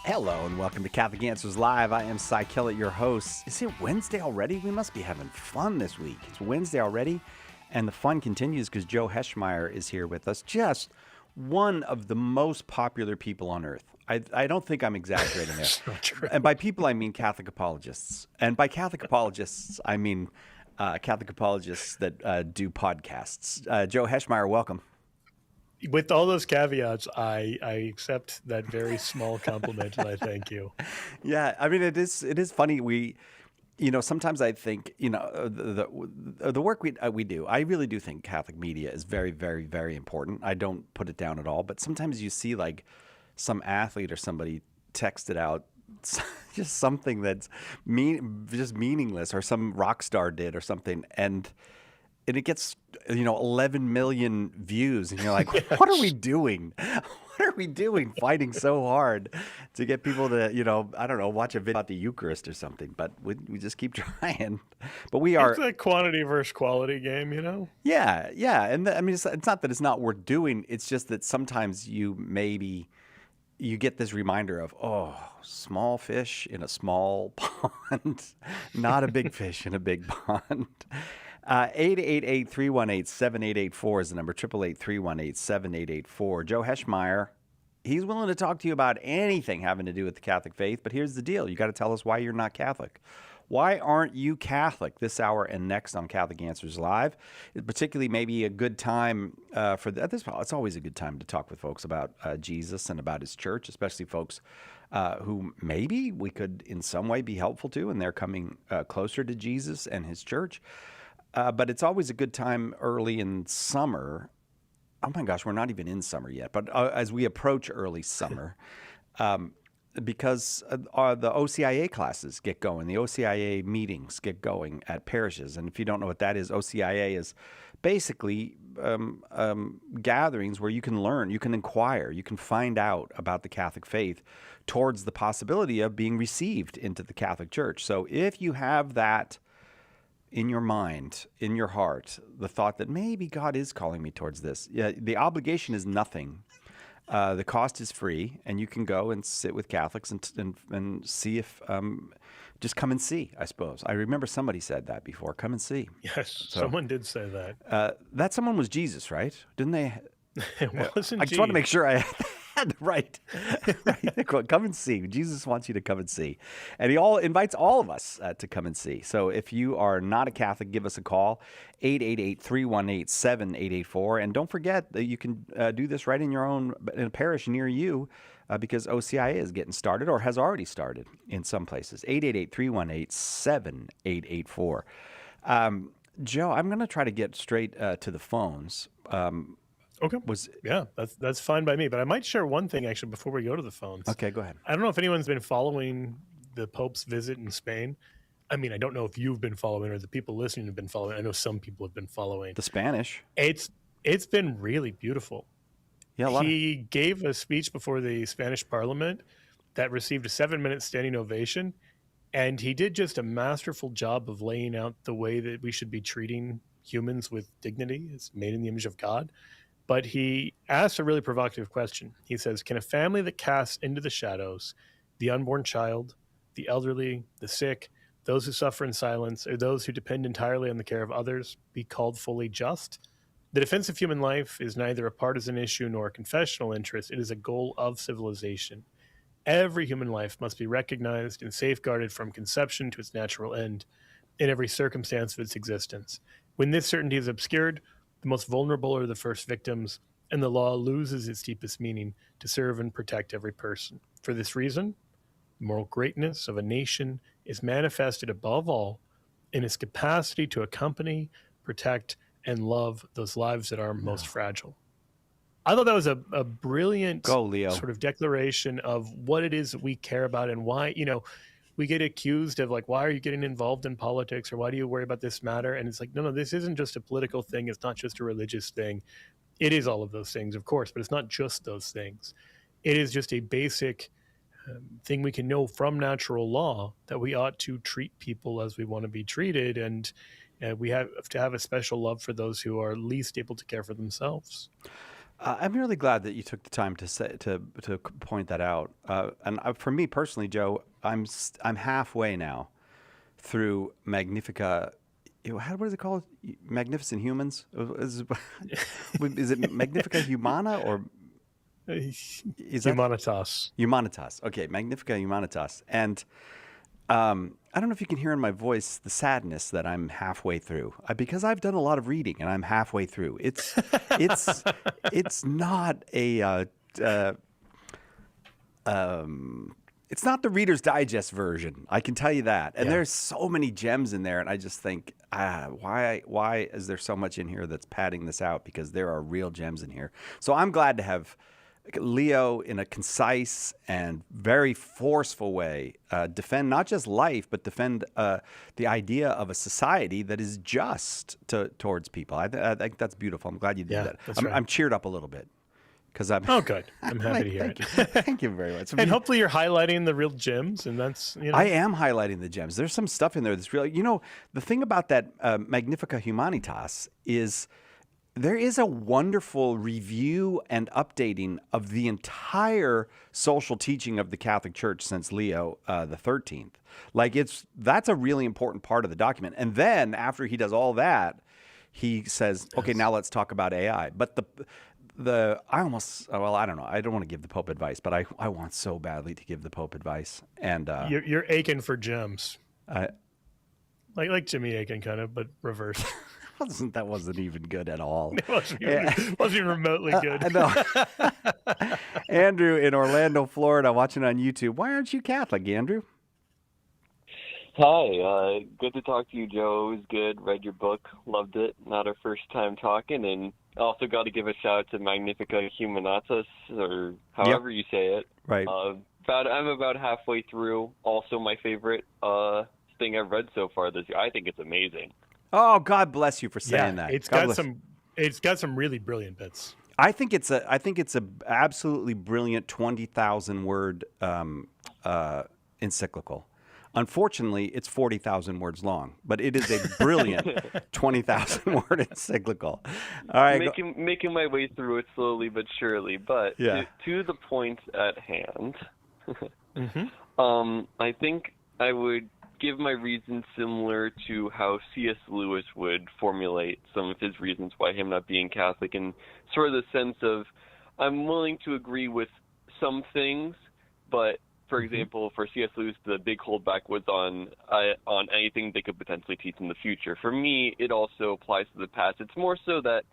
Hello and welcome to Catholic Answers Live. I am Cy Kellett, your host. Is it Wednesday already? We must be having fun this week. It's Wednesday already, and the fun continues because Joe Heschmeyer is here with us. Just one of the most popular people on earth. I don't think I'm exaggerating there. That's not true. And by people, I mean Catholic apologists. And by Catholic apologists, I mean Catholic apologists that do podcasts. Joe Heschmeyer, welcome. With all those caveats, I accept that very small compliment, and I thank you. Yeah, I mean, it is funny. Sometimes I think, the work we do, I really do think Catholic media is very, very, very important. I don't put it down at all, but sometimes you see like some athlete or somebody texted out just something that's just meaningless, or some rock star did or something, and it gets 11 million views, and you're like, what are we doing? What are we doing fighting so hard to get people to, I don't know, watch a video about the Eucharist or something? But we just keep trying. But we are. It's a quantity versus quality game, Yeah. And it's not that it's not worth doing. It's just that sometimes you get this reminder of, small fish in a small pond, not a big fish in a big pond. 888-318-7884 is the number. 888-318-7884. Joe Heschmeyer, he's willing to talk to you about anything having to do with the Catholic faith, but here's the deal. You got to tell us why you're not Catholic. Why aren't you Catholic? This hour and next on Catholic Answers Live. Particularly maybe a good time for this. It's always a good time to talk with folks about Jesus and about his church, especially folks who maybe we could in some way be helpful to, and they're coming closer to Jesus and his church. But it's always a good time early in summer. Oh my gosh, we're not even in summer yet. But as we approach early summer, because the OCIA classes get going, the OCIA meetings get going at parishes. And if you don't know what that is, OCIA is basically gatherings where you can learn, you can inquire, you can find out about the Catholic faith towards the possibility of being received into the Catholic Church. So if you have that in your mind, in your heart, the thought that maybe God is calling me towards this. Yeah, the obligation is nothing. The cost is free, and you can go and sit with Catholics and see if, just come and see, I suppose. I remember somebody said that before, come and see. Yes, someone did say that. That someone was Jesus, right? Didn't they? It wasn't I just want to make sure I had right. Come and see. Jesus wants you to come and see. And he invites all of us to come and see. So if you are not a Catholic, give us a call, 888-318-7884. And don't forget that you can do this right in a parish near you, because OCIA is getting started or has already started in some places. 888-318-7884. Joe, I'm going to try to get straight to the phones. Okay. That's fine by me. But I might share one thing actually before we go to the phones. Okay, go ahead. I don't know if anyone's been following the Pope's visit in Spain. I mean, I don't know if you've been following or the people listening have been following. I know some people have been following. The Spanish. It's been really beautiful. Yeah, he gave a speech before the Spanish Parliament that received a 7-minute standing ovation, and he did just a masterful job of laying out the way that we should be treating humans with dignity. It's made in the image of God. But he asked a really provocative question. He says, can a family that casts into the shadows the unborn child, the elderly, the sick, those who suffer in silence, or those who depend entirely on the care of others be called fully just? The defense of human life is neither a partisan issue nor a confessional interest. It is a goal of civilization. Every human life must be recognized and safeguarded from conception to its natural end in every circumstance of its existence. When this certainty is obscured, the most vulnerable are the first victims, and the law loses its deepest meaning to serve and protect every person. For this reason, the moral greatness of a nation is manifested above all in its capacity to accompany, protect, and love those lives that are most fragile. I thought that was a brilliant sort of declaration of what it is that we care about and why, we get accused of like, why are you getting involved in politics, or why do you worry about this matter? And it's like, no, this isn't just a political thing. It's not just a religious thing. It is all of those things, of course, but it's not just those things. It is just a basic thing we can know from natural law that we ought to treat people as we want to be treated. And we have to have a special love for those who are least able to care for themselves. I'm really glad that you took the time to point that out. For me personally, Joe, I'm halfway now through Magnifica. What is it called? Magnificent Humans? Is it Magnifica Humana or is that Humanitas? Humanitas? Okay, Magnifica Humanitas. And I don't know if you can hear in my voice the sadness that I'm halfway through because I've done a lot of reading and I'm halfway through. It's not a it's not the Reader's Digest version. I can tell you that. And there's so many gems in there, and I just think, why is there so much in here that's padding this out? Because there are real gems in here. So I'm glad to have Leo, in a concise and very forceful way, defend not just life, but defend the idea of a society that is just towards people. I think that's beautiful. I'm glad you did that. I'm cheered up a little bit. Good. I'm happy to hear it. Thank you very much. And hopefully you're highlighting the real gems, and that's, I am highlighting the gems. There's some stuff in there that's real. The thing about that Magnifica Humanitas is there is a wonderful review and updating of the entire social teaching of the Catholic Church since Leo the 13th. That's a really important part of the document. And then after he does all that, he says, okay, now let's talk about AI. But I don't know. I don't want to give the Pope advice, but I want so badly to give the Pope advice. And you're aching for gems, like Jimmy Aiken kind of, but reversed. That wasn't even good at all. It wasn't even remotely good. No. Andrew in Orlando, Florida, watching on YouTube. Why aren't you Catholic, Andrew? Hi, good to talk to you, Joe. It was good. Read your book, loved it. Not our first time talking, and also got to give a shout out to Magnifica Humanitas, or however you say it. Right. I'm about halfway through. Also, my favorite thing I've read so far this year. I think it's amazing. Oh, God bless you for saying that. It's got some really brilliant bits. I think it's a absolutely brilliant 20,000 word encyclical. Unfortunately, it's 40,000 words long, but it is a brilliant 20,000 word encyclical. All right, making my way through it slowly but surely. But to the point at hand, I think I would give my reasons similar to how C.S. Lewis would formulate some of his reasons why him not being Catholic, in sort of the sense of I'm willing to agree with some things, but for example, for C.S. Lewis, the big holdback was on anything they could potentially teach in the future. For me, it also applies to the past. It's more so that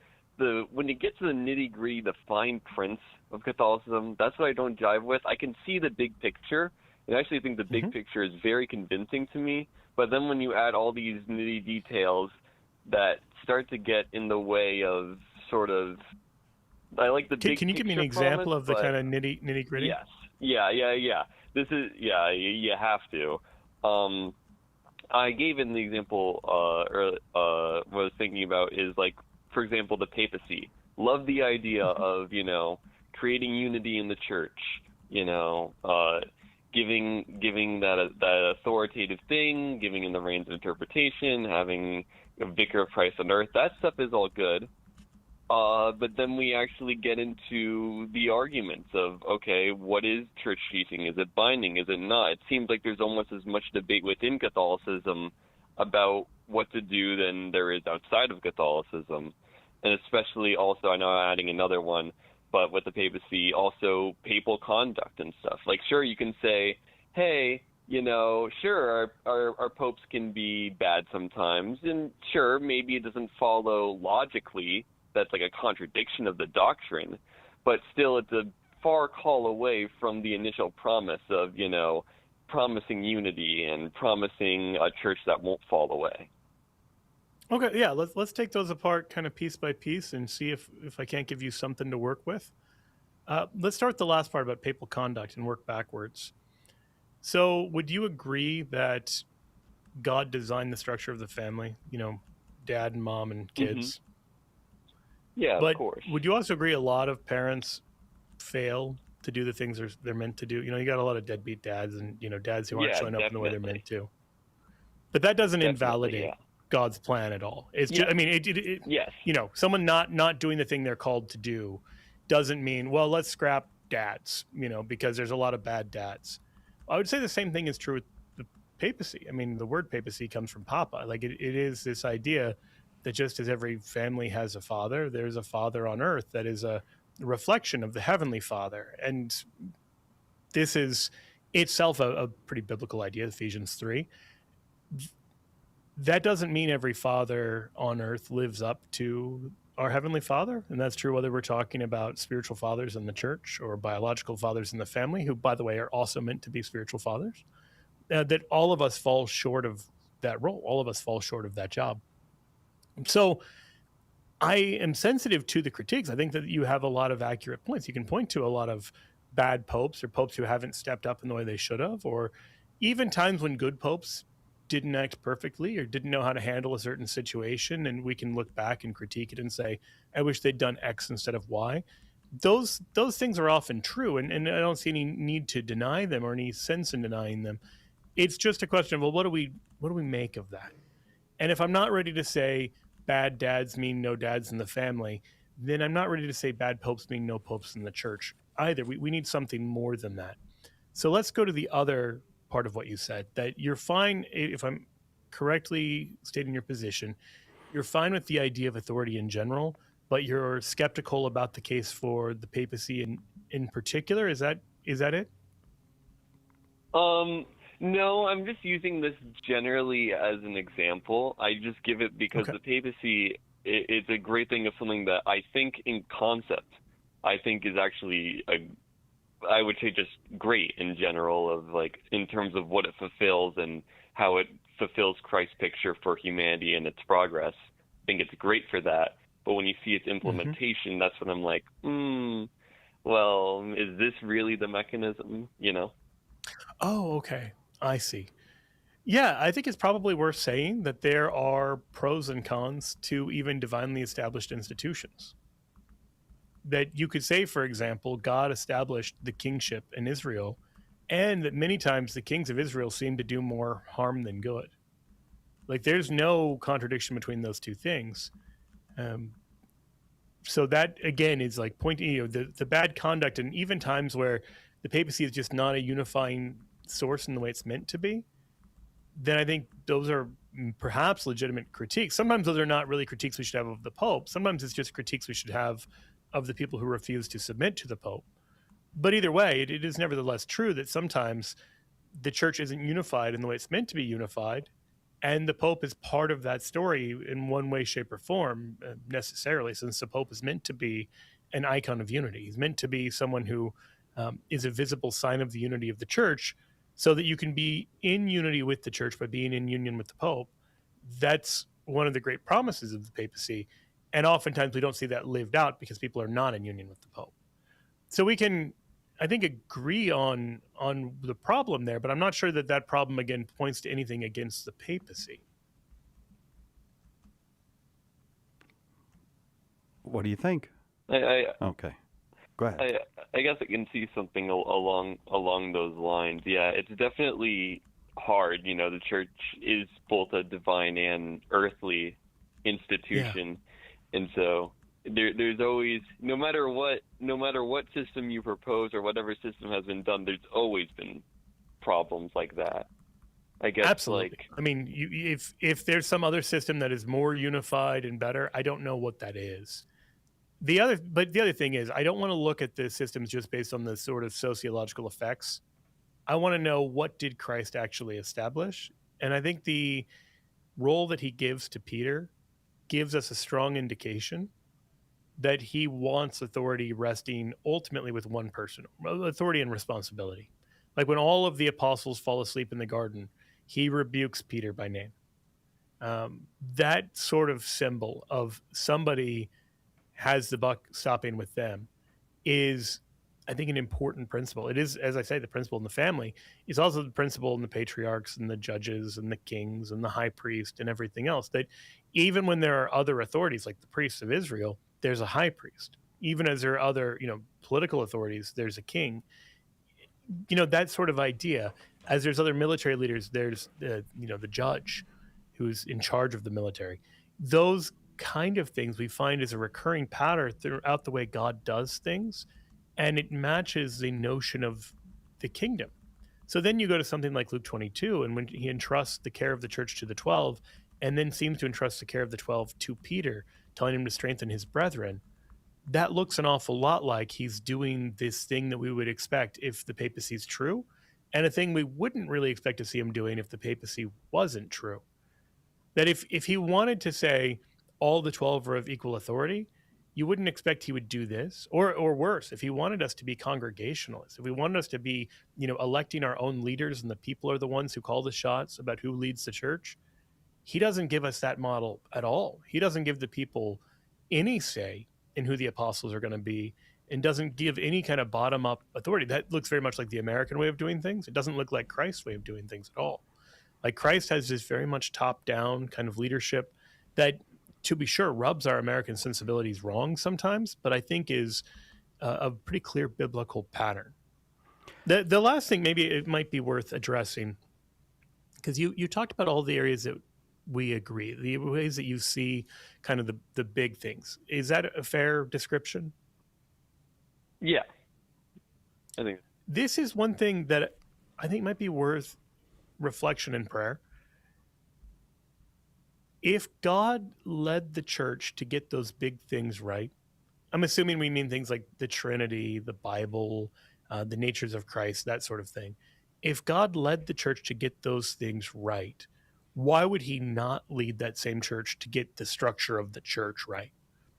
when you get to the nitty-gritty, the fine print of Catholicism, that's what I don't jive with. I can see the big picture, and I actually think the big picture is very convincing to me. But then when you add all these nitty details that start to get in the way of sort of, I like the big picture. Can you give me an example of the kind of nitty-gritty? Yes. Yeah. This is, you have to. I gave in the example, what I was thinking about is, like, for example, the papacy. Love the idea of, creating unity in the church, giving that authoritative thing, giving in the reins of interpretation, having a vicar of Christ on earth. That stuff is all good. But then we actually get into the arguments of, okay, what is church teaching? Is it binding? Is it not? It seems like there's almost as much debate within Catholicism about what to do than there is outside of Catholicism. And especially also, I know I'm adding another one, but with the papacy, also papal conduct and stuff. Like, sure, you can say, hey, sure, our popes can be bad sometimes. And sure, maybe it doesn't follow logically. That's like a contradiction of the doctrine, but still it's a far call away from the initial promise of, promising unity and promising a church that won't fall away. Okay, yeah, let's take those apart kind of piece by piece and see if I can't give you something to work with. Let's start with the last part about papal conduct and work backwards. So would you agree that God designed the structure of the family, dad and mom and kids? Yeah, but of course. Would you also agree a lot of parents fail to do the things they're meant to do? You got a lot of deadbeat dads and, dads who aren't showing up in the way they're meant to. But that doesn't invalidate God's plan at all. It's just, yes. Someone not doing the thing they're called to do doesn't mean, well, let's scrap dads, because there's a lot of bad dads. I would say the same thing is true with the papacy. I mean, the word papacy comes from papa. Like it is this idea that just as every family has a father, there's a father on earth that is a reflection of the heavenly Father. And this is itself a pretty biblical idea, Ephesians 3. That doesn't mean every father on earth lives up to our Heavenly Father. And that's true whether we're talking about spiritual fathers in the church or biological fathers in the family, who, by the way, are also meant to be spiritual fathers. That all of us fall short of that role. All of us fall short of that job. So I am sensitive to the critiques. I think that you have a lot of accurate points. You can point to a lot of bad popes or popes who haven't stepped up in the way they should have, or even times when good popes didn't act perfectly or didn't know how to handle a certain situation. And we can look back and critique it and say, I wish they'd done X instead of Y. Those things are often true. And I don't see any need to deny them or any sense in denying them. It's just a question of, well, what do we make of that? And if I'm not ready to say bad dads mean no dads in the family, then I'm not ready to say bad popes mean no popes in the church either. We need something more than that. So let's go to the other part of what you said, that you're fine, if I'm correctly stating your position, you're fine with the idea of authority in general, but you're skeptical about the case for the papacy in particular. Is that it? No, I'm just using this generally as an example. I just give it because the papacy is a great thing of something that I think in concept, I think is actually I would say just great in general, of like in terms of what it fulfills and how it fulfills Christ's picture for humanity and its progress. I think it's great for that. But when you see its implementation, that's when I'm like, well, is this really the mechanism, Oh, okay. I see. Yeah, I think it's probably worth saying that there are pros and cons to even divinely established institutions. That you could say, for example, God established the kingship in Israel, and that many times the kings of Israel seem to do more harm than good. Like there's no contradiction between those two things. So that again is like pointing, the bad conduct, and even times where the papacy is just not a unifying source in the way it's meant to be, then I think those are perhaps legitimate critiques. Sometimes those are not really critiques we should have of the Pope. Sometimes it's just critiques we should have of the people who refuse to submit to the Pope. But either way, it is nevertheless true that sometimes the church isn't unified in the way it's meant to be unified, and the Pope is part of that story in one way, shape, or form, necessarily, since the Pope is meant to be an icon of unity. He's meant to be someone who is a visible sign of the unity of the church, so that you can be in unity with the church by being in union with the Pope. That's one of the great promises of the papacy. And oftentimes we don't see that lived out because people are not in union with the Pope. So we can, I think, agree on the problem there, but I'm not sure that problem, again, points to anything against the papacy. What do you think? Okay. Go ahead. I guess I can see something along those lines. Yeah, it's definitely hard. The church is both a divine and earthly institution, and so there's always, no matter what system you propose or whatever system has been done, there's always been problems like that. I guess. Absolutely. I mean, if there's some other system that is more unified and better, I don't know what that is. The other thing is, I don't want to look at the systems just based on the sort of sociological effects. I want to know, what did Christ actually establish? And I think the role that he gives to Peter gives us a strong indication that he wants authority resting ultimately with one person, authority and responsibility. Like when all of the apostles fall asleep in the garden, he rebukes Peter by name. That sort of symbol of somebody has the buck stopping with them is, I think, an important principle. It is, as I say, the principle in the family. It's also the principle in the patriarchs and the judges and the kings and the high priest and everything else, that even when there are other authorities like the priests of Israel, there's a high priest. Even as there are other, political authorities, there's a king. That sort of idea. As there's other military leaders, there's the judge who's in charge of the military. Those kind of things we find is a recurring pattern throughout the way God does things, and it matches the notion of the kingdom. So then you go to something like Luke 22, and when he entrusts the care of the church to the 12, and then seems to entrust the care of the 12 to Peter, telling him to strengthen his brethren, that looks an awful lot like he's doing this thing that we would expect if the papacy is true, and a thing we wouldn't really expect to see him doing if the papacy wasn't true. That if he wanted to say all the 12 are of equal authority, you wouldn't expect he would do this, or worse, if he wanted us to be congregationalists, if we wanted us to be, electing our own leaders and the people are the ones who call the shots about who leads the church, he doesn't give us that model at all. He doesn't give the people any say in who the apostles are going to be, and doesn't give any kind of bottom-up authority. That looks very much like the American way of doing things. It doesn't look like Christ's way of doing things at all. Like Christ has this very much top-down kind of leadership that, to be sure, rubs our American sensibilities wrong sometimes, but I think is a pretty clear biblical pattern. The last thing maybe it might be worth addressing, because you talked about all the areas that we agree, the ways that you see kind of the big things. Is that a fair description? Yeah. I think this is one thing that I think might be worth reflection and prayer. If God led the church to get those big things right, I'm assuming we mean things like the Trinity, the Bible, the natures of Christ, that sort of thing. If God led the church to get those things right, why would he not lead that same church to get the structure of the church right?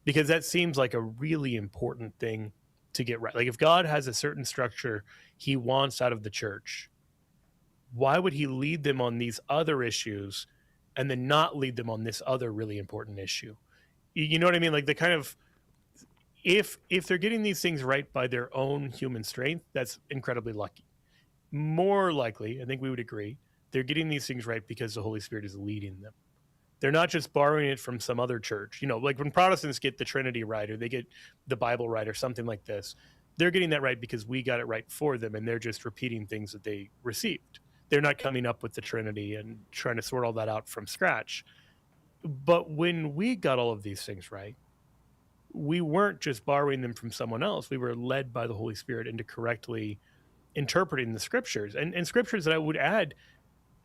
Because that seems like a really important thing to get right. Like if God has a certain structure he wants out of the church, why would he lead them on these other issues and then not lead them on this other really important issue? You know what I mean? Like the kind of, if they're getting these things right by their own human strength, that's incredibly lucky. More likely, I think we would agree, they're getting these things right because the Holy Spirit is leading them. They're not just borrowing it from some other church. Like when Protestants get the Trinity right, or they get the Bible right, or something like this, they're getting that right because we got it right for them, and they're just repeating things that they received. They're not coming up with the Trinity and trying to sort all that out from scratch. But when we got all of these things right, we weren't just borrowing them from someone else. We were led by the Holy Spirit into correctly interpreting the scriptures, and scriptures that I would add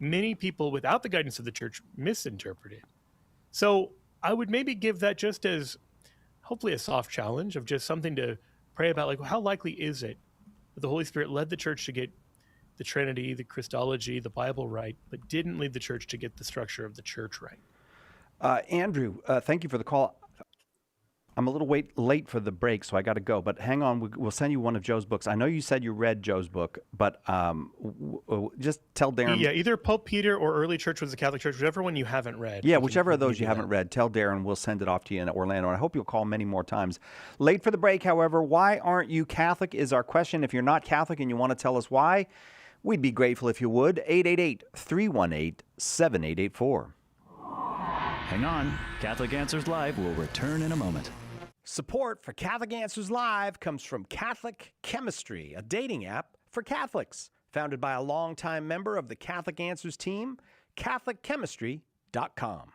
many people without the guidance of the church misinterpreted. So I would maybe give that just as hopefully a soft challenge of just something to pray about. Like, how likely is it that the Holy Spirit led the church to get the Trinity, the Christology, the Bible right, but didn't lead the church to get the structure of the church right? Andrew, thank you for the call. I'm a little late for the break, so I got to go. But hang on, we'll send you one of Joe's books. I know you said you read Joe's book, but just tell Darren. Yeah, either Pope Peter or Early Church was the Catholic Church, whichever one you haven't read. Yeah, whichever of those you haven't read, tell Darren. We'll send it off to you in Orlando. And I hope you'll call many more times. Late for the break, however, why aren't you Catholic is our question. If you're not Catholic and you want to tell us why, we'd be grateful if you would. 888-318-7884. Hang on. Catholic Answers Live will return in a moment. Support for Catholic Answers Live comes from Catholic Chemistry, a dating app for Catholics. Founded by a longtime member of the Catholic Answers team, CatholicChemistry.com.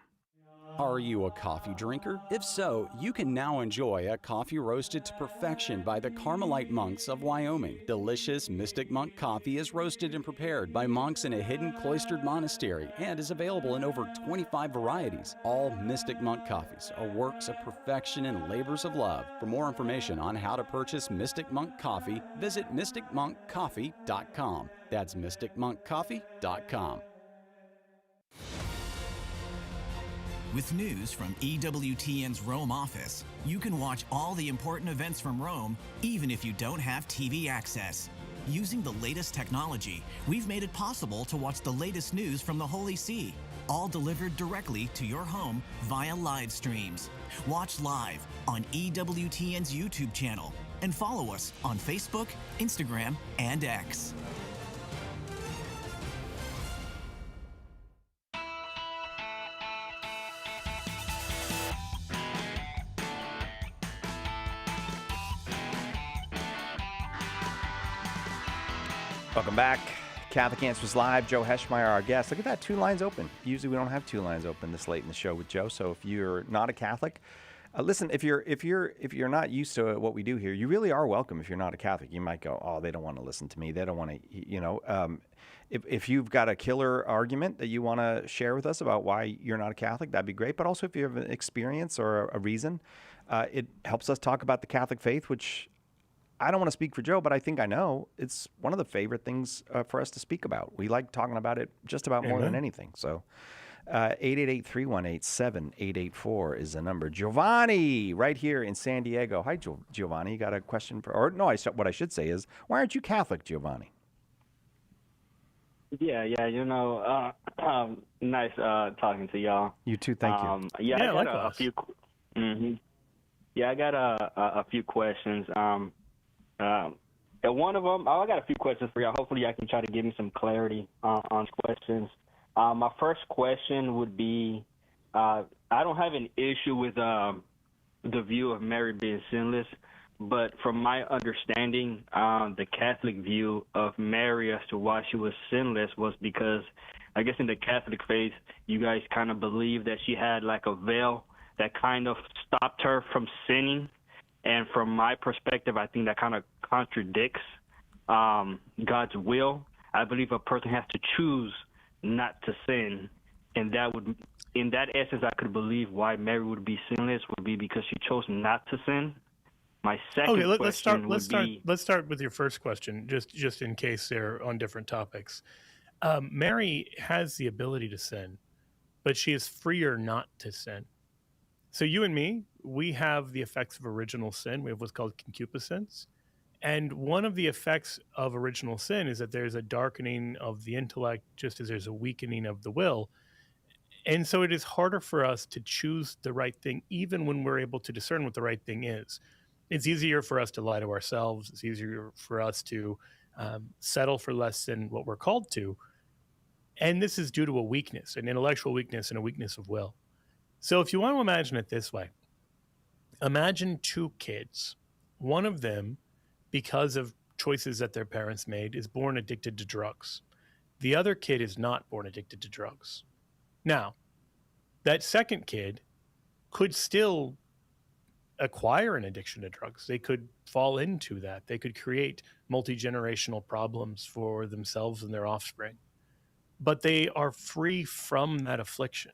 Are you a coffee drinker? If so, you can now enjoy a coffee roasted to perfection by the Carmelite monks of Wyoming. Delicious Mystic Monk coffee is roasted and prepared by monks in a hidden cloistered monastery and is available in over 25 varieties. All Mystic Monk coffees are works of perfection and labors of love. For more information on how to purchase Mystic Monk coffee, visit mysticmonkcoffee.com. That's mysticmonkcoffee.com. With news from EWTN's Rome office, you can watch all the important events from Rome, even if you don't have TV access. Using the latest technology, we've made it possible to watch the latest news from the Holy See, all delivered directly to your home via live streams. Watch live on EWTN's YouTube channel and follow us on Facebook, Instagram, and X. Welcome back. Catholic Answers Live. Joe Heschmeyer, our guest. Look at that, 2 lines open. Usually we don't have 2 lines open this late in the show with Joe. So if you're not a Catholic, listen. If you're not used to what we do here, you really are welcome. If you're not a Catholic, you might go, oh, they don't want to listen to me. They don't want to, If you've got a killer argument that you want to share with us about why you're not a Catholic, that'd be great. But also if you have an experience or a reason, it helps us talk about the Catholic faith, which I don't want to speak for Joe, but I think I know it's one of the favorite things for us to speak about. We like talking about it just about more than anything. So 888-318-7884 is the number. Giovanni, right here in San Diego. Hi, Giovanni. You got a question what I should say is, why aren't you Catholic, Giovanni? Yeah, nice talking to y'all. You too, thank you. I got a few. I got a few questions. And one of them, I got a few questions for y'all. Hopefully, y'all can try to give me some clarity on questions. My first question would be, I don't have an issue with the view of Mary being sinless. But from my understanding, the Catholic view of Mary as to why she was sinless was because, I guess in the Catholic faith, you guys kind of believe that she had like a veil that kind of stopped her from sinning. And from my perspective, I think that kind of contradicts God's will. I believe a person has to choose not to sin. And that would, in that essence, I could believe why Mary would be sinless would be because she chose not to sin. My second question let's start with your first question, just in case they're on different topics. Mary has the ability to sin, but she is freer not to sin. So you and me, we have the effects of original sin. We have what's called concupiscence. And one of the effects of original sin is that there's a darkening of the intellect, just as there's a weakening of the will. And so it is harder for us to choose the right thing, even when we're able to discern what the right thing is. It's easier for us to lie to ourselves. It's easier for us to settle for less than what we're called to. And this is due to a weakness, an intellectual weakness and a weakness of will. So if you want to imagine it this way, imagine 2 kids. One of them, because of choices that their parents made, is born addicted to drugs. The other kid is not born addicted to drugs. Now, that second kid could still acquire an addiction to drugs. They could fall into that. They could create multi-generational problems for themselves and their offspring. But they are free from that affliction.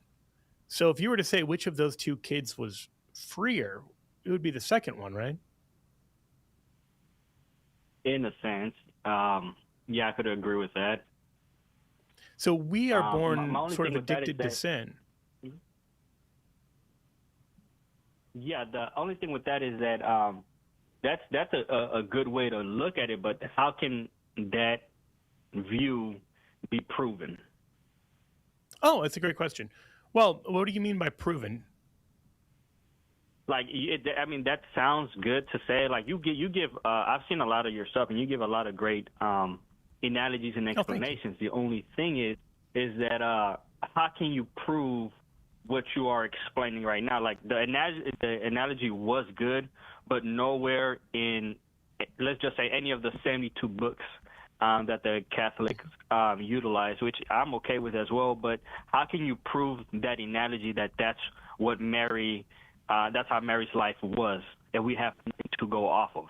So if you were to say which of those 2 kids was freer, it would be the second one, right? In a sense, I could agree with that. So we are born sort of addicted to sin. Yeah, the only thing with that is that that's a good way to look at it, but how can that view be proven? Oh, that's a great question. Well, what do you mean by proven? Like, that sounds good to say. Like, you give. I've seen a lot of your stuff, and you give a lot of great analogies and explanations. The only thing is that how can you prove what you are explaining right now? Like, the analogy was good, but nowhere in, let's just say, any of the 72 books that the Catholics utilize, which I'm okay with as well. But how can you prove that analogy that's what Mary? That's how Mary's life was, and we have nothing to go off of.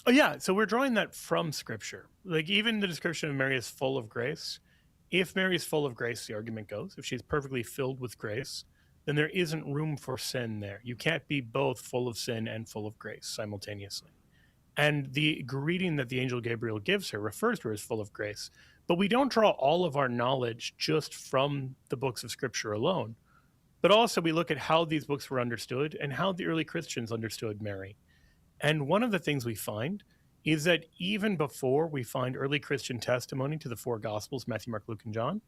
Oh, yeah. So we're drawing that from Scripture. Like, even the description of Mary is full of grace. If Mary is full of grace, the argument goes, if she's perfectly filled with grace, then there isn't room for sin there. You can't be both full of sin and full of grace simultaneously. And the greeting that the angel Gabriel gives her refers to her as full of grace. But we don't draw all of our knowledge just from the books of Scripture alone. But also we look at how these books were understood and how the early Christians understood Mary. And one of the things we find is that even before we find early Christian testimony to the 4 Gospels, Matthew, Mark, Luke, and John,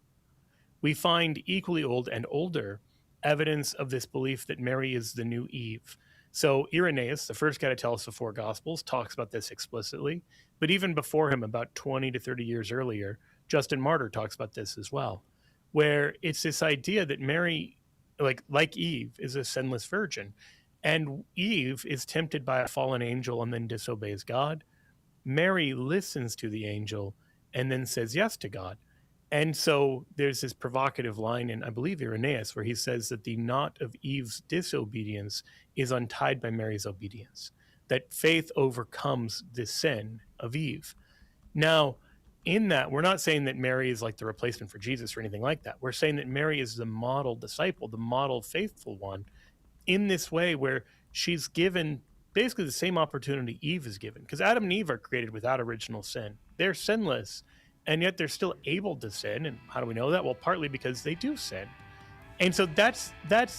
we find equally old and older evidence of this belief that Mary is the new Eve. So Irenaeus, the first guy to tell us the 4 Gospels, talks about this explicitly. But even before him, about 20 to 30 years earlier, Justin Martyr talks about this as well, where it's this idea that Mary, like Eve, is a sinless virgin. And Eve is tempted by a fallen angel and then disobeys God. Mary listens to the angel and then says yes to God. And so there's this provocative line in, I believe, Irenaeus, where he says that the knot of Eve's disobedience is untied by Mary's obedience, that faith overcomes the sin of Eve. Now, in that, we're not saying that Mary is like the replacement for Jesus or anything like that. We're saying that Mary is the model disciple, the model faithful one, in this way where she's given basically the same opportunity Eve is given. Because Adam and Eve are created without original sin. They're sinless, and yet they're still able to sin. And how do we know that? Well, partly because they do sin. And so that's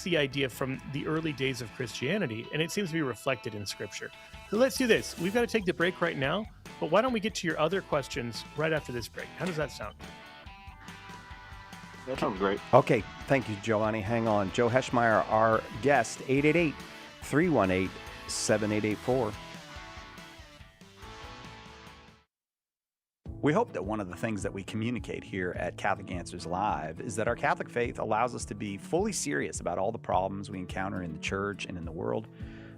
the idea from the early days of Christianity, and it seems to be reflected in Scripture. So let's do this. We've got to take the break right now, but why don't we get to your other questions right after this break? How does that sound? That sounds great. Okay, thank you, Giovanni. Hang on. Joe Heschmeyer, our guest, 888-318-7884. We hope that one of the things that we communicate here at Catholic Answers Live is that our Catholic faith allows us to be fully serious about all the problems we encounter in the church and in the world,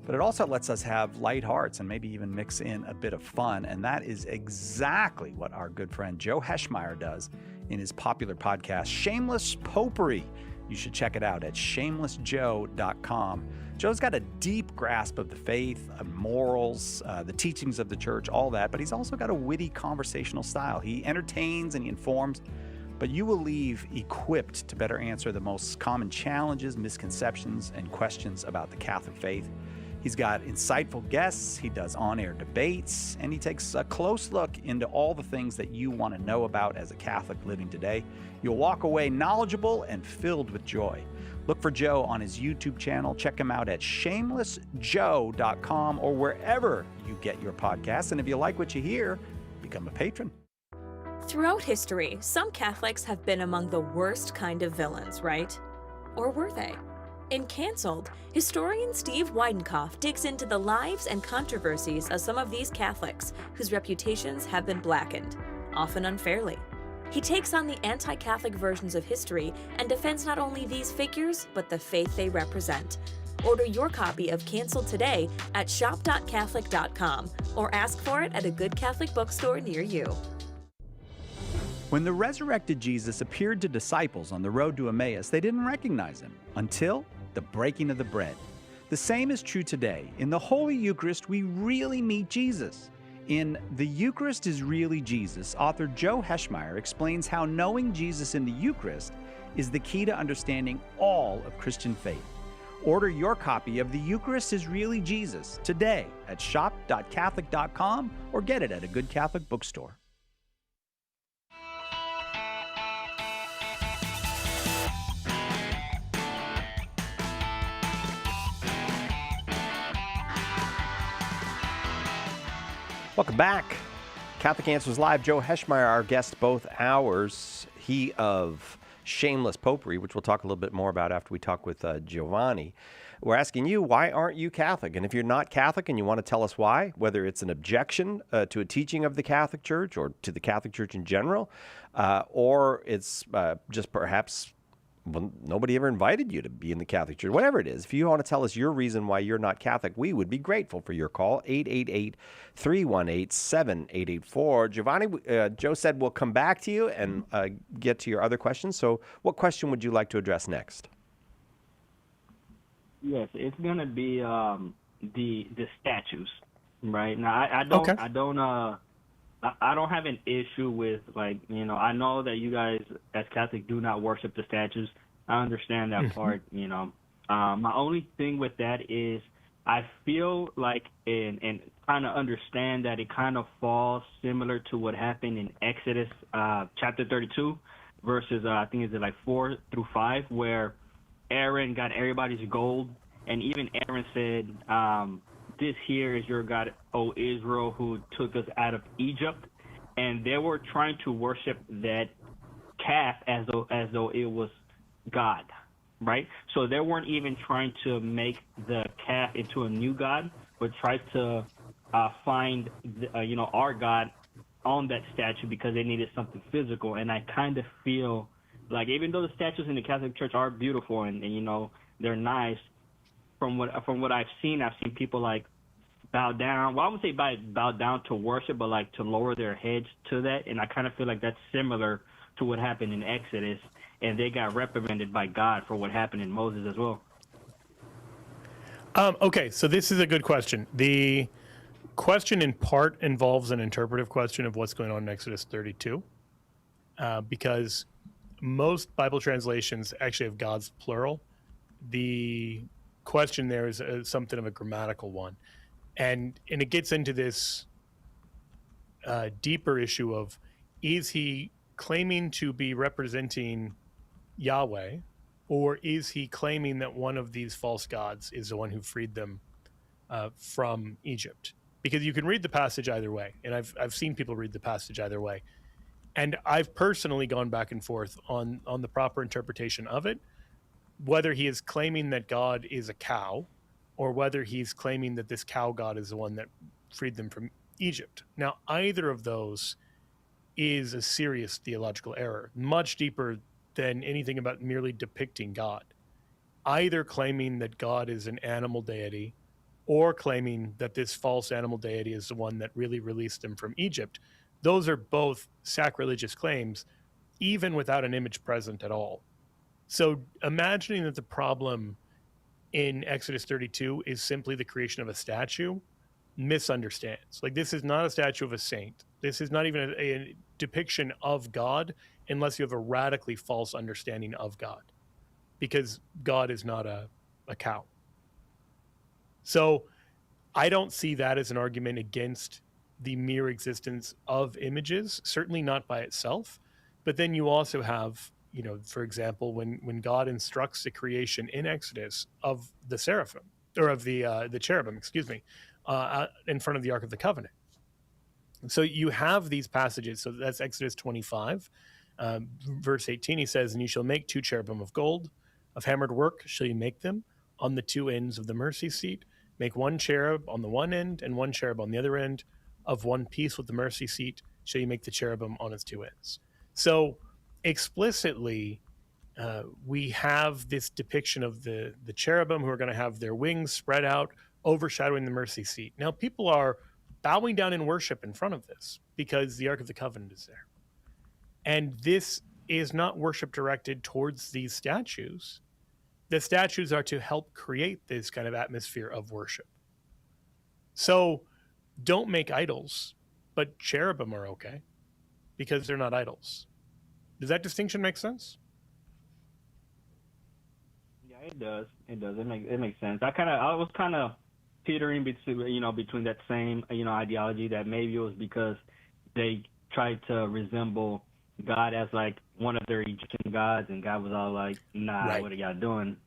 but it also lets us have light hearts and maybe even mix in a bit of fun, and that is exactly what our good friend Joe Heschmeyer does in his popular podcast, Shameless Popery. You should check it out at shamelessjoe.com. Joe's got a deep grasp of the faith, of morals, the teachings of the church, all that, but he's also got a witty conversational style. He entertains and he informs, but you will leave equipped to better answer the most common challenges, misconceptions, and questions about the Catholic faith. He's got insightful guests, he does on-air debates, and he takes a close look into all the things that you want to know about as a Catholic living today. You'll walk away knowledgeable and filled with joy. Look for Joe on his YouTube channel. Check him out at shamelessjoe.com or wherever you get your podcasts. And if you like what you hear, become a patron. Throughout history, some Catholics have been among the worst kind of villains, right? Or were they? In Cancelled, historian Steve Weidenkopf digs into the lives and controversies of some of these Catholics whose reputations have been blackened, often unfairly. He takes on the anti-Catholic versions of history and defends not only these figures, but the faith they represent. Order your copy of Cancelled today at shop.catholic.com or ask for it at a good Catholic bookstore near you. When the resurrected Jesus appeared to disciples on the road to Emmaus, they didn't recognize him until the breaking of the bread. The same is true today. In the Holy Eucharist, we really meet Jesus. In The Eucharist is Really Jesus, author Joe Heschmeyer explains how knowing Jesus in the Eucharist is the key to understanding all of Christian faith. Order your copy of The Eucharist is Really Jesus today at shop.catholic.com or get it at a good Catholic bookstore. Welcome back. Catholic Answers Live. Joe Heschmeyer, our guest both hours. He of Shameless Popery, which we'll talk a little bit more about after we talk with Giovanni. We're asking you, why aren't you Catholic? And if you're not Catholic and you want to tell us why, whether it's an objection to a teaching of the Catholic Church or to the Catholic Church in general, or it's just perhaps nobody ever invited you to be in the Catholic Church, whatever it is. If you want to tell us your reason why you're not Catholic, we would be grateful for your call, 888-318-7884. Giovanni, Joe said we'll come back to you and get to your other questions. So what question would you like to address next? Yes, it's gonna be the statues, right? Now I don't have an issue with, like, you know, I know that you guys as Catholic do not worship the statues. I understand that part, you know. My only thing with that is I feel like and kind of understand that it kind of falls similar to what happened in Exodus chapter 32 verses I think is it like 4 through 5, where Aaron got everybody's gold, and even Aaron said, this here is your God, O Israel, who took us out of Egypt. And they were trying to worship that calf as though it was God, right? So they weren't even trying to make the calf into a new God, but tried to find, our God on that statue because they needed something physical. And I kind of feel like, even though the statues in the Catholic Church are beautiful and you know, they're nice, from what I've seen people like bow down. Well, I wouldn't say bow down to worship, but like to lower their heads to that. And I kind of feel like that's similar to what happened in Exodus, and they got reprimanded by God for what happened in Moses as well. Okay, so this is a good question. The question in part involves an interpretive question of what's going on in Exodus 32, because most Bible translations actually have God's plural. The question there is something of a grammatical one, and it gets into this deeper issue of, is he claiming to be representing Yahweh, or is he claiming that one of these false gods is the one who freed them from Egypt? Because you can read the passage either way, and I've seen people read the passage either way, and I've personally gone back and forth on the proper interpretation of it, whether he is claiming that God is a cow, or whether he's claiming that this cow god is the one that freed them from Egypt. Now, either of those is a serious theological error, much deeper than anything about merely depicting God. Either claiming that God is an animal deity, or claiming that this false animal deity is the one that really released them from Egypt. Those are both sacrilegious claims, even without an image present at all. So imagining that the problem in Exodus 32 is simply the creation of a statue misunderstands. Like, this is not a statue of a saint. This is not even a depiction of God unless you have a radically false understanding of God, because God is not a cow. So I don't see that as an argument against the mere existence of images, certainly not by itself. But then you also have, for example, when God instructs the creation in Exodus of the seraphim, or of the cherubim, in front of the Ark of the Covenant. So you have these passages. So that's Exodus 25, verse 18. He says, "And you shall make 2 cherubim of gold, of hammered work shall you make them, on the 2 ends of the mercy seat. Make 1 cherub on the one end and 1 cherub on the other end. Of one piece with the mercy seat shall you make the cherubim on its 2 ends." So explicitly, we have this depiction of the cherubim who are going to have their wings spread out, overshadowing the mercy seat. Now, people are bowing down in worship in front of this because the Ark of the Covenant is there. And this is not worship directed towards these statues. The statues are to help create this kind of atmosphere of worship. So don't make idols, but cherubim are okay because they're not idols. Does that distinction make sense? Yeah, it does. It does. It makes sense. I was kind of teetering between that same ideology, that maybe it was because they tried to resemble God as like one of their Egyptian gods, and God was all like, "Nah, right. What are y'all doing?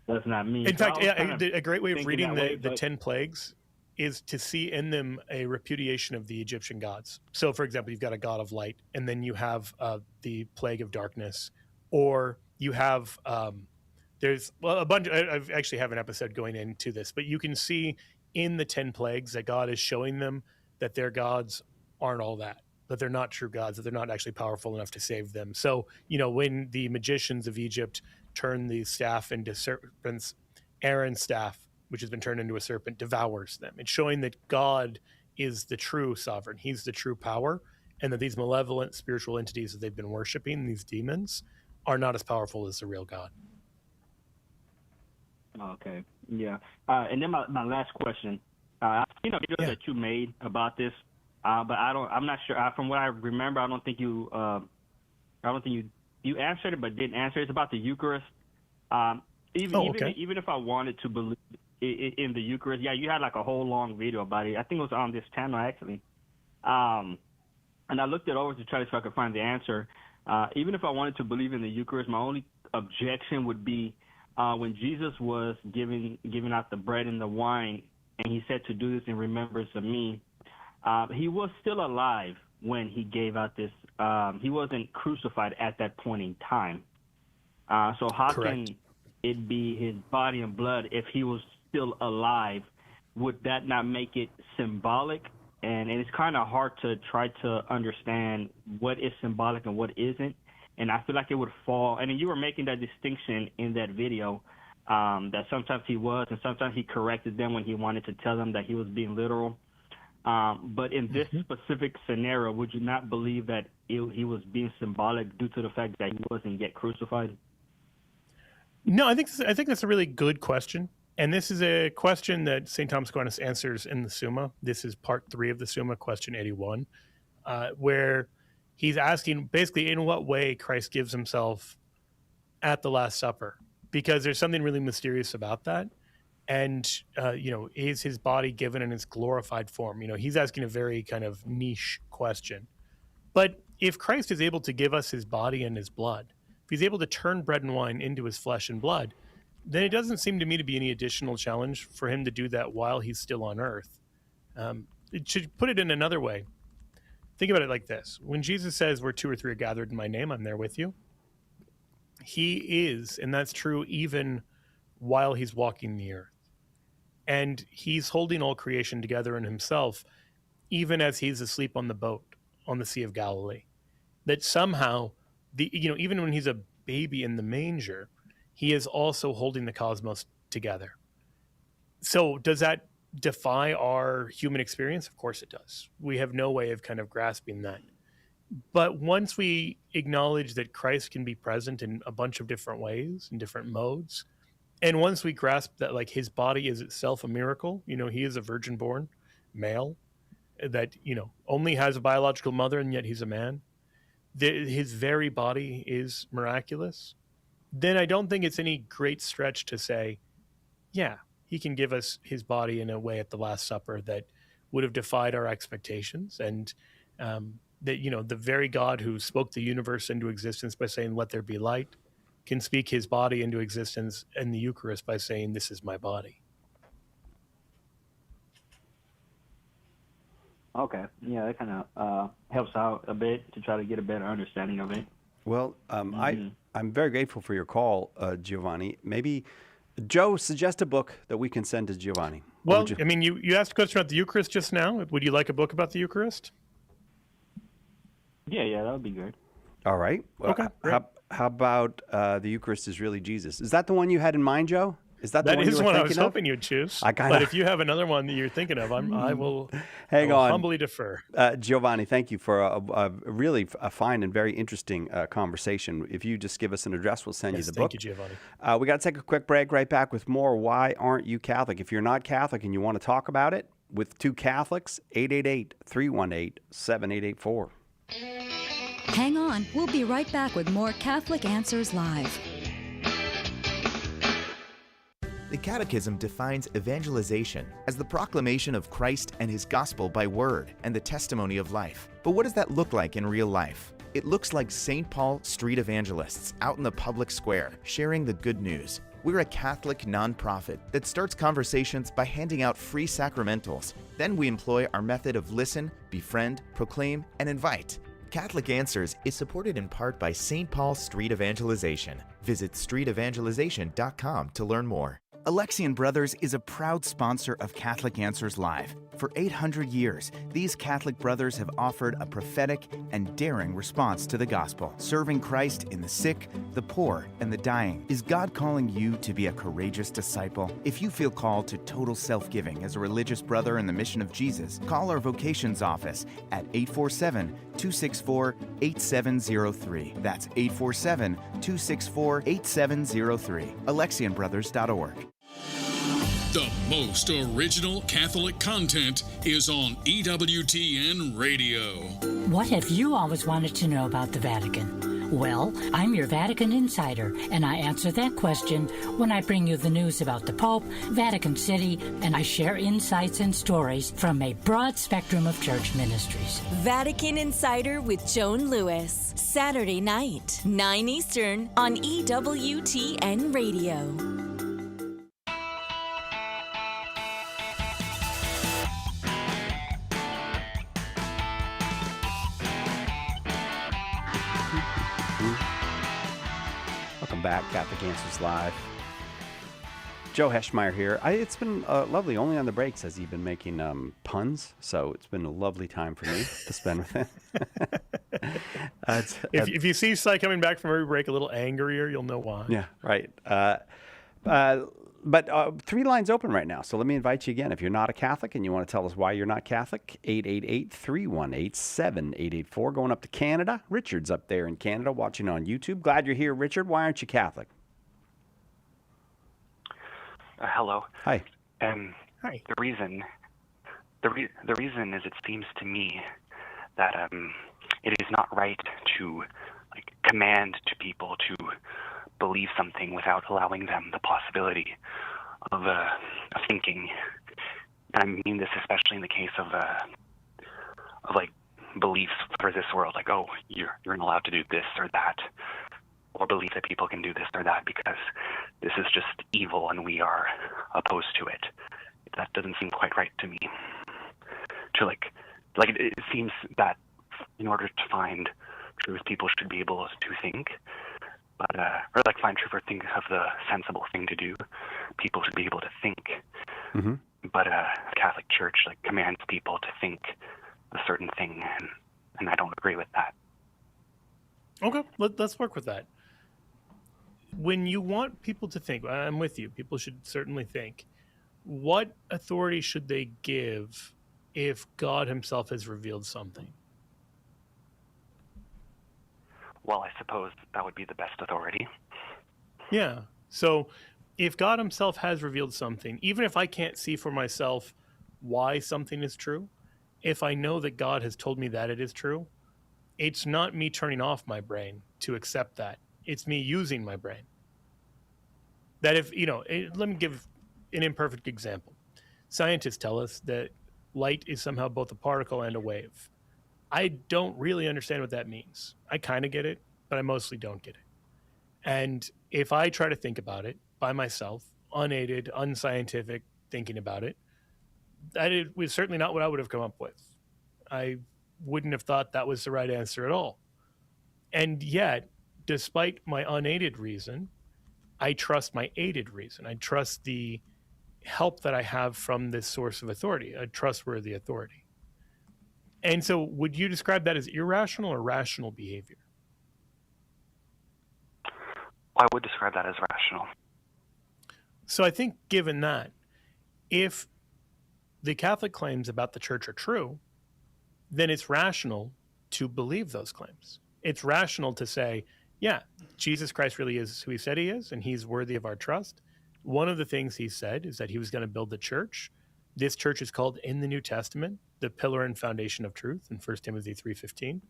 That's not me." In fact, a great way of reading the 10 plagues is to see in them a repudiation of the Egyptian gods. So, for example, you've got a god of light, and then you have the plague of darkness, or you have there's a bunch. I actually have an episode going into this, but you can see in the 10 plagues that God is showing them that their gods aren't all that they're not true gods, that they're not actually powerful enough to save them. So, when the magicians of Egypt turn the staff into serpents, Aaron's staff, which has been turned into a serpent, devours them. It's showing that God is the true sovereign. He's the true power, and that these malevolent spiritual entities that they've been worshiping, these demons, are not as powerful as the real God. Okay, yeah. And then my last question, videos that you made about this, but I'm not sure. From what I remember, I don't think you answered it, but didn't answer. It's about the Eucharist. Even if I wanted to believe in the Eucharist, you had like a whole long video about it. I think it was on this channel actually. And I looked it over to try to see if I could find the answer. Even if I wanted to believe in the Eucharist, my only objection would be when Jesus was giving out the bread and the wine, and he said to do this in remembrance of me. He was still alive when he gave out this. He wasn't crucified at that point in time. So how Correct. Can it be his body and blood if he was still alive? Would that not make it symbolic? And it's kind of hard to try to understand what is symbolic and what isn't. And I feel like it would fall. And you were making that distinction in that video that sometimes he was, and sometimes he corrected them when he wanted to tell them that he was being literal. But in this specific scenario, would you not believe that he was being symbolic due to the fact that he wasn't yet crucified? No, I think that's a really good question. And this is a question that St. Thomas Aquinas answers in the Summa. This is part 3 of the Summa, question 81, where he's asking basically in what way Christ gives himself at the Last Supper, because there's something really mysterious about that. And, is his body given in its glorified form? He's asking a very kind of niche question. But if Christ is able to give us his body and his blood, if he's able to turn bread and wine into his flesh and blood, then it doesn't seem to me to be any additional challenge for him to do that while he's still on earth. It should put it in another way. Think about it like this. When Jesus says, where 2 or 3 are gathered in my name, I'm there with you. He is, and that's true even while he's walking the earth. And he's holding all creation together in himself, even as he's asleep on the boat on the Sea of Galilee. That somehow, even when he's a baby in the manger, he is also holding the cosmos together. So does that defy our human experience? Of course it does. We have no way of kind of grasping that. But once we acknowledge that Christ can be present in a bunch of different ways, in different modes, and once we grasp that like his body is itself a miracle, he is a virgin born male that, only has a biological mother and yet he's a man, his very body is miraculous, then I don't think it's any great stretch to say, yeah, he can give us his body in a way at the Last Supper that would have defied our expectations. And that, the very God who spoke the universe into existence by saying, let there be light, can speak his body into existence in the Eucharist by saying, this is my body. Okay. Yeah, that kind of helps out a bit to try to get a better understanding of it. Well, I'm very grateful for your call, Giovanni. Maybe, Joe, suggest a book that we can send to Giovanni. Well, you asked a question about the Eucharist just now. Would you like a book about the Eucharist? Yeah, that would be good. All right. Well, okay. How about The Eucharist is Really Jesus? Is that the one you had in mind, Joe? Is that the one you were thinking of? I was hoping you'd choose. But if you have another one that you're thinking of, I will humbly defer. Giovanni, thank you for a really fine and very interesting conversation. If you just give us an address, we'll send you the book. Thank you, Giovanni. We got to take a quick break. Right back with more Why Aren't You Catholic? If you're not Catholic and you want to talk about it with 2 Catholics, 888-318-7884. Hang on. We'll be right back with more Catholic Answers Live. The Catechism defines evangelization as the proclamation of Christ and his gospel by word and the testimony of life. But what does that look like in real life? It looks like St. Paul street evangelists out in the public square sharing the good news. We're a Catholic nonprofit that starts conversations by handing out free sacramentals. Then we employ our method of listen, befriend, proclaim, and invite. Catholic Answers is supported in part by St. Paul Street Evangelization. Visit streetevangelization.com to learn more. Alexian Brothers is a proud sponsor of Catholic Answers Live. For 800 years, these Catholic brothers have offered a prophetic and daring response to the gospel, serving Christ in the sick, the poor, and the dying. Is God calling you to be a courageous disciple? If you feel called to total self-giving as a religious brother in the mission of Jesus, call our vocations office at 847-264-8703. That's 847-264-8703. AlexianBrothers.org. The most original Catholic content is on EWTN Radio. What have you always wanted to know about the Vatican? Well, I'm your Vatican insider, and I answer that question when I bring you the news about the Pope, Vatican City, and I share insights and stories from a broad spectrum of church ministries. Vatican Insider with Joan Lewis, Saturday night, 9 Eastern on EWTN Radio. Welcome back, Catholic Answers Live. Joe Heschmeyer here. It's been lovely. Only on the breaks has he been making puns, so it's been a lovely time for me to spend with him. If you see Cy coming back from every break a little angrier, you'll know why. Yeah, right. But 3 lines open right now, so let me invite you again. If you're not a Catholic and you want to tell us why you're not Catholic, 888-318-7884. Going up to Canada. Richard's up there in Canada watching on YouTube. Glad you're here, Richard. Why aren't you Catholic? Hello. Hi. Hi. The reason is, it seems to me that it is not right to command to people to believe something without allowing them the possibility of thinking. And I mean this especially in the case of beliefs for this world, oh, you're not allowed to do this or that, or believe that people can do this or that because this is just evil and we are opposed to it. That doesn't seem quite right to me. It seems that in order to find truth, people should be able to think, but find truth or think of the sensible thing to do. People should be able to think. Mm-hmm. But the Catholic Church commands people to think a certain thing, and I don't agree with that. Okay, let's work with that. When you want people to think, I'm with you. People should certainly think. What authority should they give if God himself has revealed something? Well, I suppose that would be the best authority. Yeah. So if God himself has revealed something, even if I can't see for myself why something is true, if I know that God has told me that it is true, it's not me turning off my brain to accept that. It's me using my brain. That if, let me give an imperfect example. Scientists tell us that light is somehow both a particle and a wave. I don't really understand what that means. I kind of get it, but I mostly don't get it. And if I try to think about it by myself, unaided, unscientific thinking about it, that it was certainly not what I would have come up with. I wouldn't have thought that was the right answer at all. And yet, despite my unaided reason, I trust my aided reason. I trust the help that I have from this source of authority, a trustworthy authority. And so would you describe that as irrational or rational behavior? I would describe that as rational. So I think given that, if the Catholic claims about the Church are true, then it's rational to believe those claims. It's rational to say, yeah, Jesus Christ really is who he said he is, and he's worthy of our trust. One of the things he said is that he was going to build the church. This church is called in the New Testament the pillar and foundation of truth in 1 Timothy 3:15.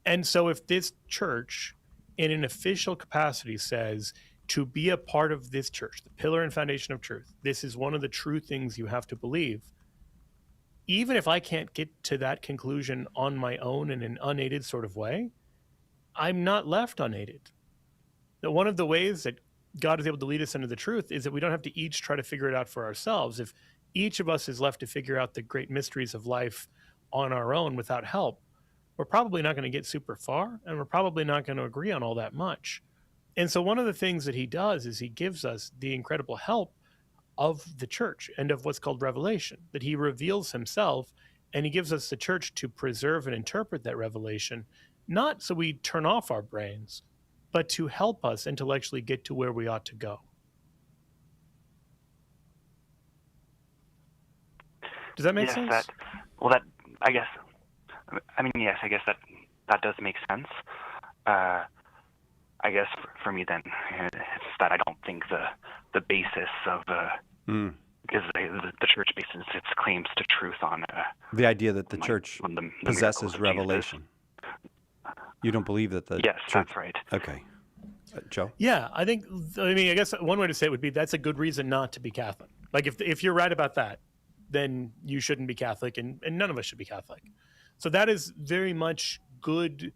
And so if this church in an official capacity says to be a part of this church, the pillar and foundation of truth, this is one of the true things you have to believe, even if I can't get to that conclusion on my own in an unaided sort of way, I'm not left unaided. That one of the ways that God is able to lead us into the truth is that we don't have to each try to figure it out for ourselves. If each of us is left to figure out the great mysteries of life on our own without help, we're probably not going to get super far, and we're probably not going to agree on all that much. And so one of the things that he does is he gives us the incredible help of the church and of what's called revelation, that he reveals himself, and he gives us the church to preserve and interpret that revelation, not so we turn off our brains, but to help us intellectually get to where we ought to go. Does that make sense? Yes, I guess that does make sense. I guess for me then, it's that I don't think the basis of because the church bases its claims to truth on the idea that the church the possesses revelation. You don't believe that the yes, church... that's right. Okay. Joe? Yeah, I guess one way to say it would be that's a good reason not to be Catholic. Like if you're right about that, then you shouldn't be Catholic, and none of us should be Catholic. So that is very much good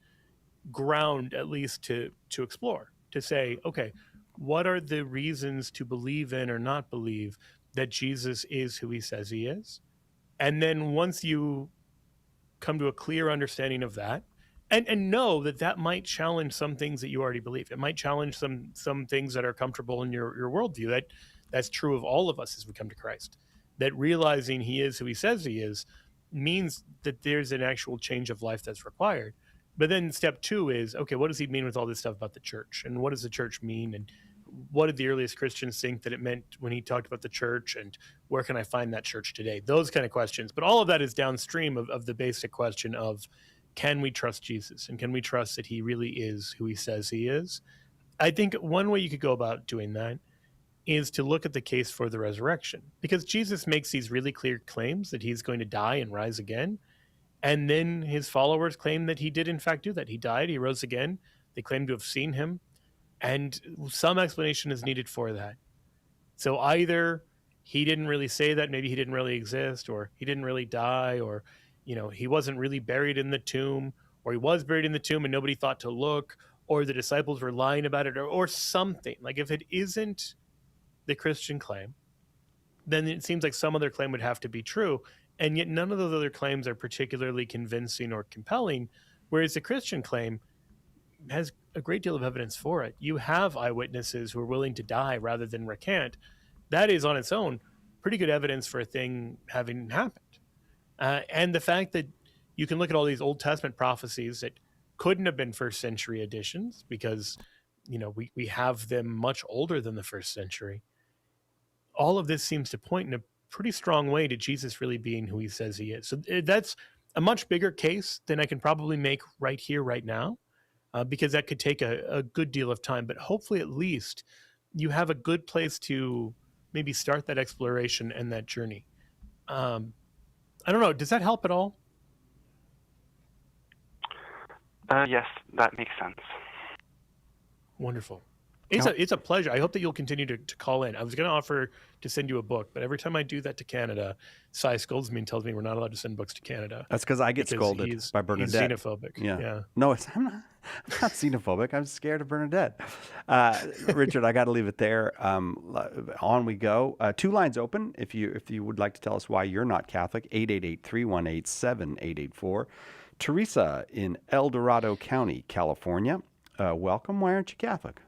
ground, at least to explore, to say, okay, what are the reasons to believe in or not believe that Jesus is who he says he is? And then once you come to a clear understanding of that, and know that that might challenge some things that you already believe. It might challenge some things that are comfortable in your worldview. That's true of all of us as we come to Christ. That realizing he is who he says he is means that there's an actual change of life that's required. But then step two is, okay, what does he mean with all this stuff about the church? And what does the church mean? And what did the earliest Christians think that it meant when he talked about the church, and where can I find that church today? Those kind of questions. But all of that is downstream of the basic question of, can we trust Jesus, and can we trust that he really is who he says he is? I think one way you could go about doing that is to look at the case for the resurrection, because Jesus makes these really clear claims that he's going to die and rise again. And then his followers claim that he did in fact do that. He died, he rose again. They claim to have seen him. And some explanation is needed for that. So either he didn't really say that, maybe he didn't really exist, or he didn't really die, or, he wasn't really buried in the tomb, or he was buried in the tomb and nobody thought to look, or the disciples were lying about it, or something. Like, if it isn't the Christian claim, then it seems like some other claim would have to be true. And yet none of those other claims are particularly convincing or compelling, whereas the Christian claim has a great deal of evidence for it. You have eyewitnesses who are willing to die rather than recant. That is on its own pretty good evidence for a thing having happened. And the fact that you can look at all these Old Testament prophecies that couldn't have been first century editions, because we have them much older than the first century. All of this seems to point in a pretty strong way to Jesus really being who he says he is. So that's a much bigger case than I can probably make right here, right now, because that could take a good deal of time. But hopefully at least you have a good place to maybe start that exploration and that journey. I don't know. Does that help at all? Yes, that makes sense. Wonderful. It's a pleasure. I hope that you'll continue to call in. I was going to offer to send you a book, but every time I do that to Canada, Cy scolds me and tells me we're not allowed to send books to Canada. That's because I get scolded by Bernadette. He's xenophobic. Yeah. No, I'm not xenophobic. I'm scared of Bernadette. Richard, I got to leave it there. On we go. 2 lines open. If you would like to tell us why you're not Catholic, 888-318-7884. Teresa in El Dorado County, California. Welcome. Why aren't you Catholic?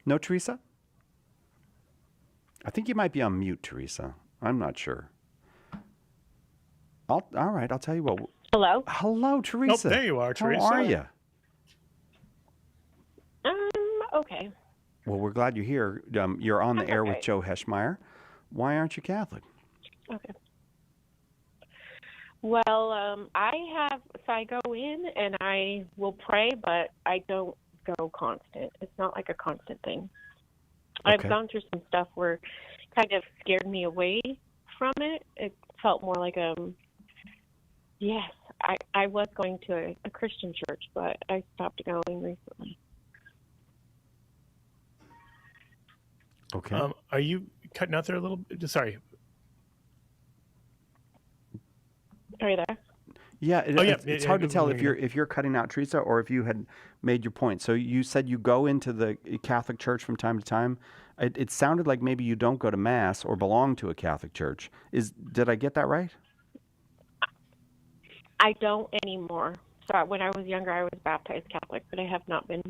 No, Teresa? I think you might be on mute, Teresa. I'm not sure. All right, I'll tell you what. Hello? Hello, Teresa. Oh, there you are, Teresa. How are you? Okay. Well, we're glad you're here. You're on the air with Joe Heschmeyer. Why aren't you Catholic? Okay. Well, I go in and I will pray, but I don't go constant. It's not like a constant thing. Okay. I've gone through some stuff where it kind of scared me away from it. It felt more like yes, I was going to a Christian church, but I stopped going recently. Okay. Are you cutting out there a little bit? Sorry. Are you there? Yeah, it's hard to tell if you're cutting out, Teresa, or if you had made your point. So you said you go into the Catholic Church from time to time. It sounded like maybe you don't go to Mass or belong to a Catholic Church. Did I get that right? I don't anymore. So when I was younger, I was baptized Catholic, but I have not been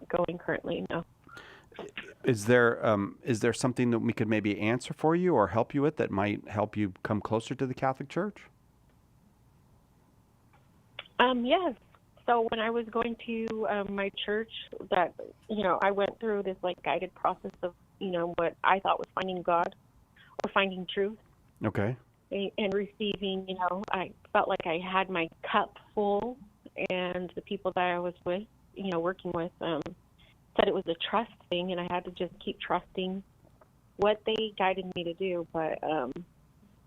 going currently, no. Is there something that we could maybe answer for you or help you with that might help you come closer to the Catholic Church? Yes. So when I was going to my church, that I went through this guided process of what I thought was finding God or finding truth. Okay. And receiving, I felt like I had my cup full, and the people that I was with, working with, said it was a trust thing, and I had to just keep trusting what they guided me to do. But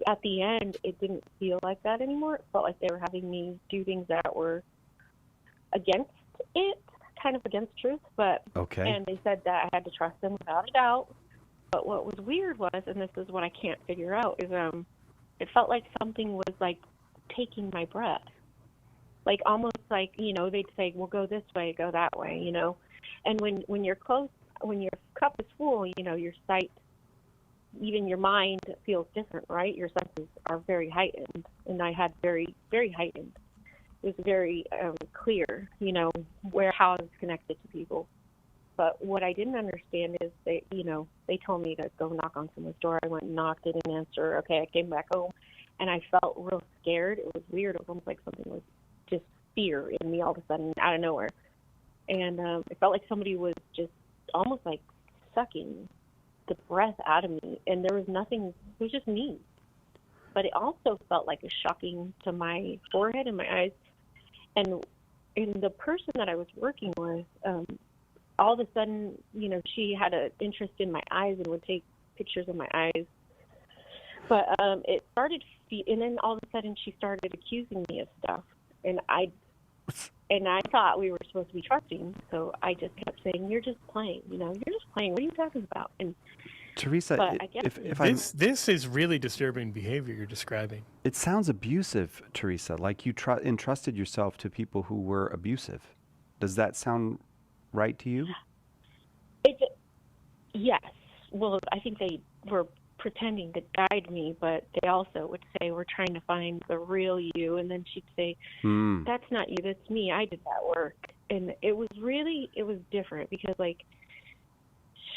at the end, it didn't feel like that anymore. It felt like they were having me do things that were against it, kind of against truth. But okay. And they said that I had to trust them without a doubt. But what was weird was, and this is what I can't figure out, is it felt like something was taking my breath. Almost they'd say, well, go this way, go that way, And when you're close, when your cup is full, your sight, even your mind feels different, right? Your senses are very heightened, and I had very, very heightened. It was very clear, how I was connected to people. But what I didn't understand is they told me to go knock on someone's door. I went and knocked, they didn't answer. Okay, I came back home, and I felt real scared. It was weird. It was almost like something was just fear in me all of a sudden, out of nowhere. and it felt like somebody was just almost like sucking the breath out of me, and there was nothing, it was just me. But it also felt like a shocking to my forehead and my eyes. And the person that I was working with, all of a sudden, you know, she had an interest in my eyes and would take pictures of my eyes. But it started, and then all of a sudden she started accusing me of stuff. And I thought we were supposed to be trusting, so I just kept saying, "You're just playing, you know, you're just playing. What are you talking about?" And Teresa, this is really disturbing behavior you're describing. It sounds abusive, Teresa, like you entrusted yourself to people who were abusive. Does that sound right to you? Yes. Well, I think they were pretending to guide me, but they also would say, "We're trying to find the real you," and then she'd say, "That's not you, that's me. I did that work." And it was different because, like,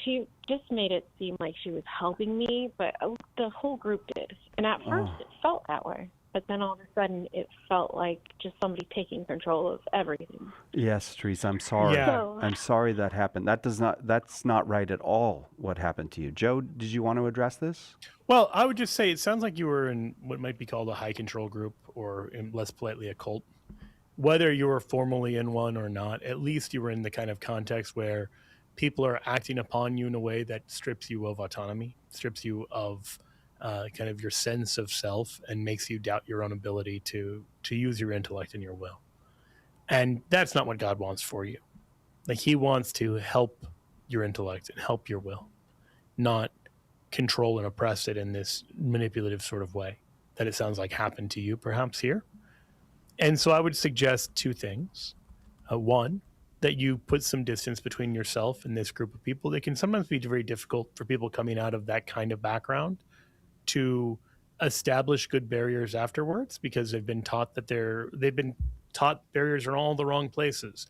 she just made it seem like she was helping me, but the whole group did. And at first it felt that way, but then all of a sudden it felt like just somebody taking control of everything. Yes, Teresa, I'm sorry. Yeah. I'm sorry that happened. That's not right at all what happened to you. Joe, did you want to address this? Well, I would just say it sounds like you were in what might be called a high control group, or less politely, a cult. Whether you were formally in one or not, at least you were in the kind of context where people are acting upon you in a way that strips you of autonomy, strips you of kind of your sense of self, and makes you doubt your own ability to use your intellect and your will. And that's not what God wants for you. Like, he wants to help your intellect and help your will, not control and oppress it in this manipulative sort of way that it sounds like happened to you perhaps here. And so I would suggest two things. One, that you put some distance between yourself and this group of people. It can sometimes be very difficult for people coming out of that kind of background to establish good barriers afterwards, because they've been taught barriers are all the wrong places.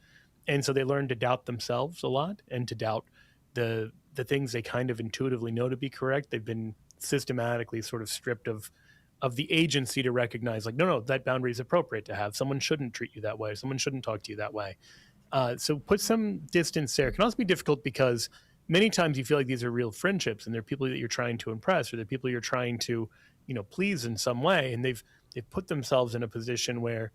And so they learn to doubt themselves a lot and to doubt the things they kind of intuitively know to be correct. They've been systematically sort of stripped of the agency to recognize, like, no, that boundary is appropriate to have. Someone shouldn't treat you that way. Someone shouldn't talk to you that way. So put some distance there. It can also be difficult because many times you feel like these are real friendships, and they're people that you're trying to impress, or they're people you're trying to, you know, please in some way. And they've put themselves in a position where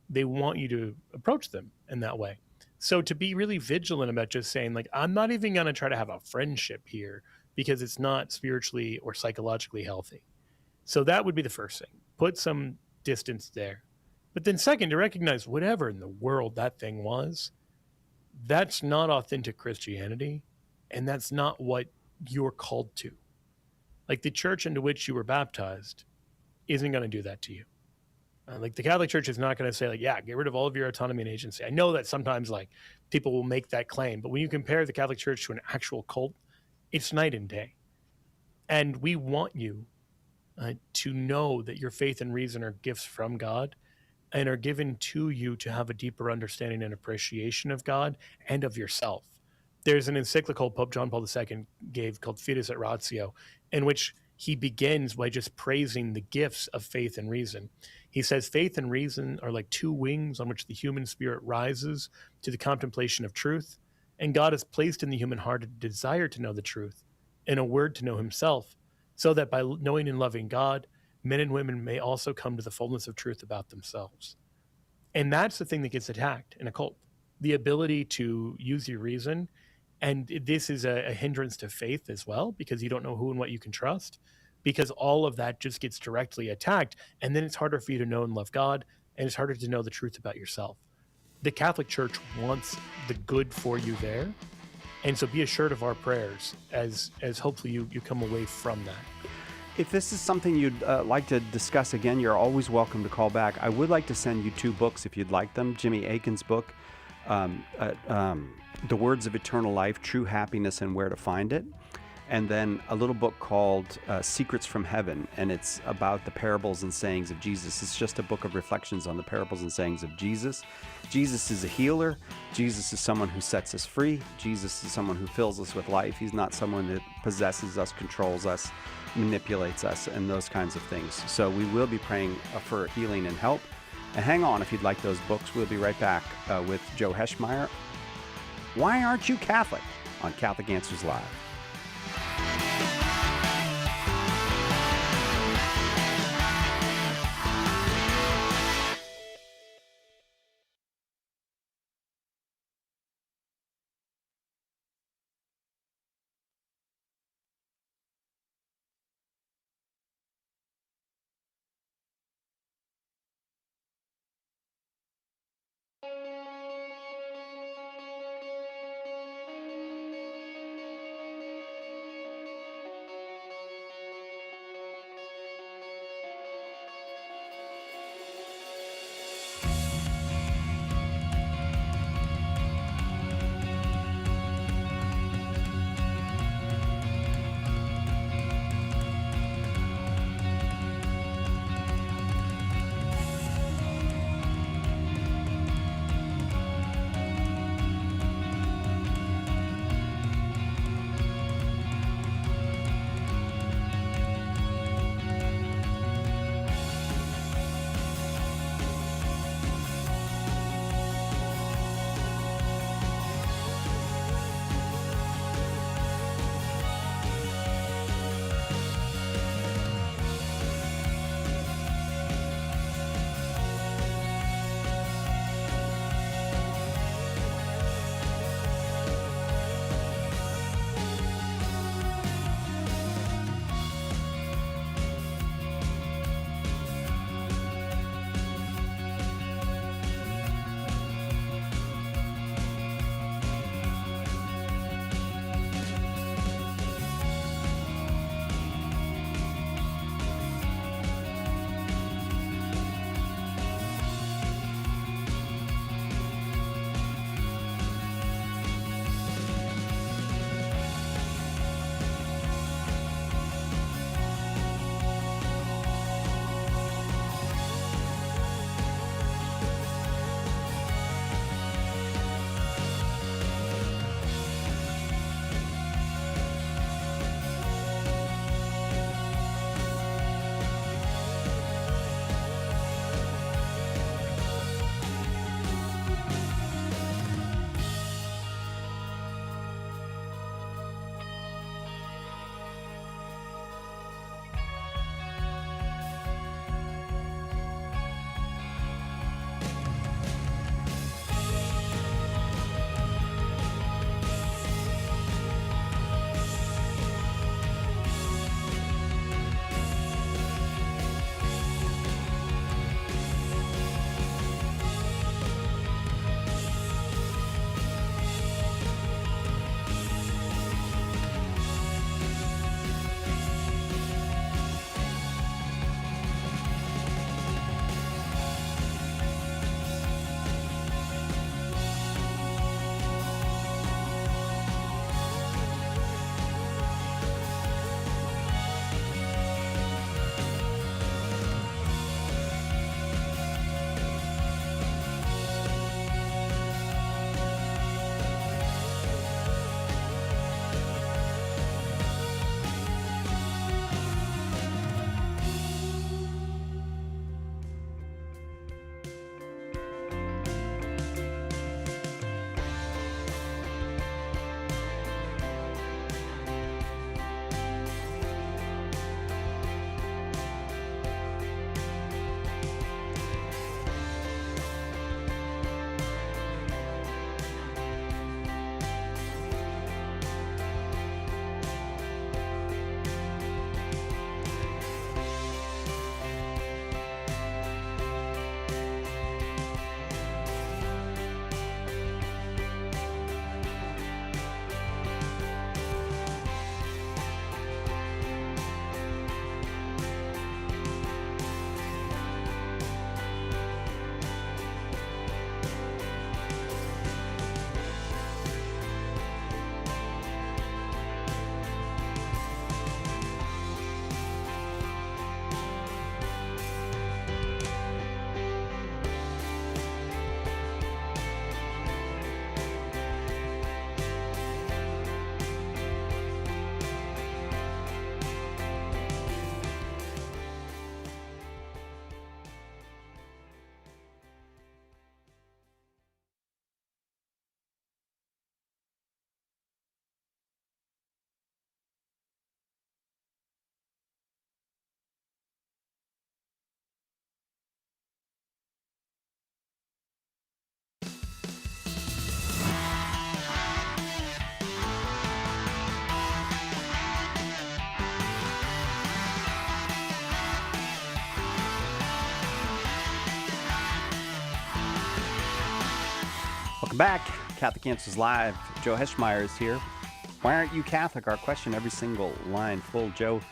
they want you to approach them in that way. So to be really vigilant about just saying, like, I'm not even going to try to have a friendship here because it's not spiritually or psychologically healthy. So that would be the first thing. Put some distance there. But then second, to recognize whatever in the world that thing was, that's not authentic Christianity, and that's not what you're called to. Like, the church into which you were baptized isn't going to do that to you. Like, the Catholic Church is not going to say, like, yeah, get rid of all of your autonomy and agency. I know that sometimes, like, people will make that claim, but when you compare the Catholic Church to an actual cult, it's night and day. And we want you to know that your faith and reason are gifts from God and are given to you to have a deeper understanding and appreciation of God and of yourself. There's an encyclical Pope John Paul II gave called Fides et Ratio, in which he begins by just praising the gifts of faith and reason. He says faith and reason are like two wings on which the human spirit rises to the contemplation of truth, and God has placed in the human heart a desire to know the truth and a word to know himself, so that by knowing and loving God, men and women may also come to the fullness of truth about themselves. And that's the thing that gets attacked in a cult, the ability to use your reason. And this is a hindrance to faith as well, because you don't know who and what you can trust, because all of that just gets directly attacked. And then it's harder for you to know and love God, and it's harder to know the truth about yourself. The Catholic Church wants the good for you there. And so be assured of our prayers as hopefully you come away from that. If this is something you'd like to discuss again, you're always welcome to call back. I would like to send you two books if you'd like them. Jimmy Akin's book, The Words of Eternal Life, True Happiness and Where to Find It. And then a little book called Secrets from Heaven, and it's about the parables and sayings of Jesus. It's just a book of reflections on the parables and sayings of Jesus. Jesus is a healer. Jesus is someone who sets us free. Jesus is someone who fills us with life. He's not someone that possesses us, controls us, manipulates us, and those kinds of things. So we will be praying for healing and help. And hang on if you'd like those books. We'll be right back with Joe Heschmeyer Why Aren't You Catholic? On Catholic Answers Live. Welcome back. Catholic Answers Live. Joe Heschmeyer is here. Why aren't you Catholic? Our question, every single line full. Joe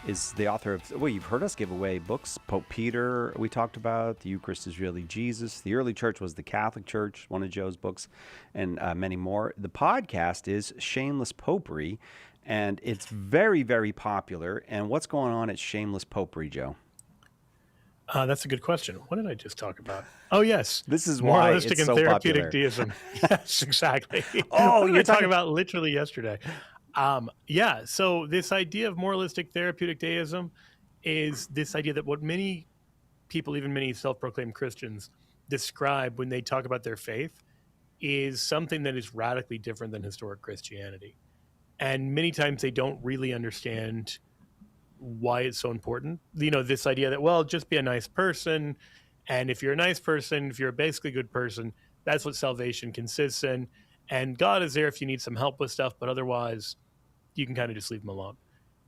is the author of, well, you've heard us give away books. Pope Peter, we talked about. The Eucharist is really Jesus. The early church was the Catholic Church, one of Joe's books, and many more. The podcast is Shameless Popery, and it's very, very popular. And what's going on at Shameless Popery, Joe? That's a good question. What did I just talk about? Oh, yes. This is why moralistic it's and so therapeutic popular. Deism. Yes, exactly. Oh, what you're did I talk talking about literally yesterday. Yeah, so this idea of moralistic therapeutic deism is this idea that what many people, even many self-proclaimed Christians, describe when they talk about their faith is something that is radically different than historic Christianity. And many times they don't really understand why it's so important. You know, this idea that, well, just be a nice person. And if you're a nice person, if you're a basically good person, that's what salvation consists in. And God is there if you need some help with stuff, but otherwise you can kind of just leave him alone.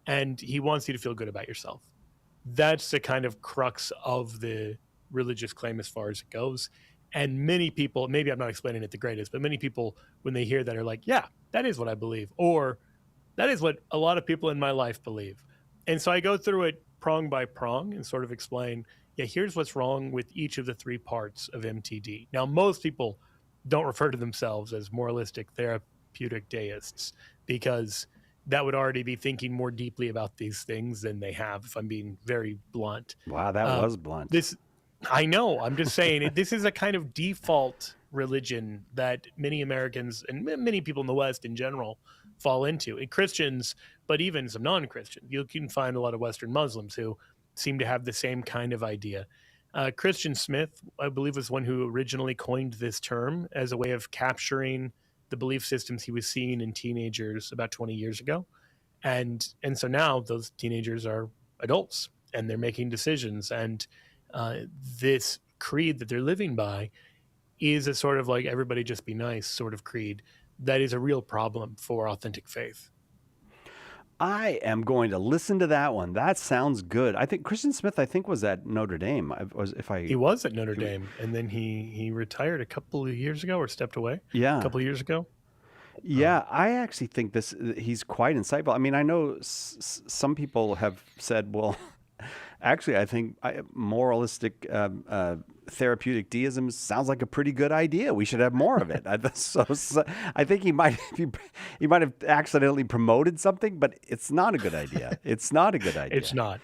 And he wants you to feel good about yourself. That's the kind of crux of the religious claim as far as it goes. And many people, maybe I'm not explaining it the greatest, but many people, when they hear that, are like, yeah, that is what I believe. Or that is what a lot of people in my life believe. And so I go through it prong by prong and sort of explain, yeah, here's what's wrong with each of the three parts of MTD. Now, most people don't refer to themselves as moralistic therapeutic deists because that would already be thinking more deeply about these things than they have, if I'm being very blunt. Wow, that was blunt. I know. I'm just saying, this is a kind of default religion that many Americans and many people in the West in general fall into. And Christians, but even some non-Christians. You can find a lot of Western Muslims who seem to have the same kind of idea. Christian Smith, I believe, was one who originally coined this term as a way of capturing the belief systems he was seeing in teenagers about 20 years ago. And so now those teenagers are adults and they're making decisions. And this creed that they're living by is a sort of like everybody just be nice sort of creed that is a real problem for authentic faith. I am going to listen to that one. That sounds good. I think Christian Smith, was at Notre Dame. He was at Notre Dame, and then he retired a couple of years ago or stepped away. Yeah. A couple of years ago. Yeah, I actually think he's quite insightful. I mean, I know some people have said, well, actually, I think moralistic therapeutic deism sounds like a pretty good idea. We should have more of it. So I think he might have accidentally promoted something, but it's not a good idea. It's not a good idea. It's not.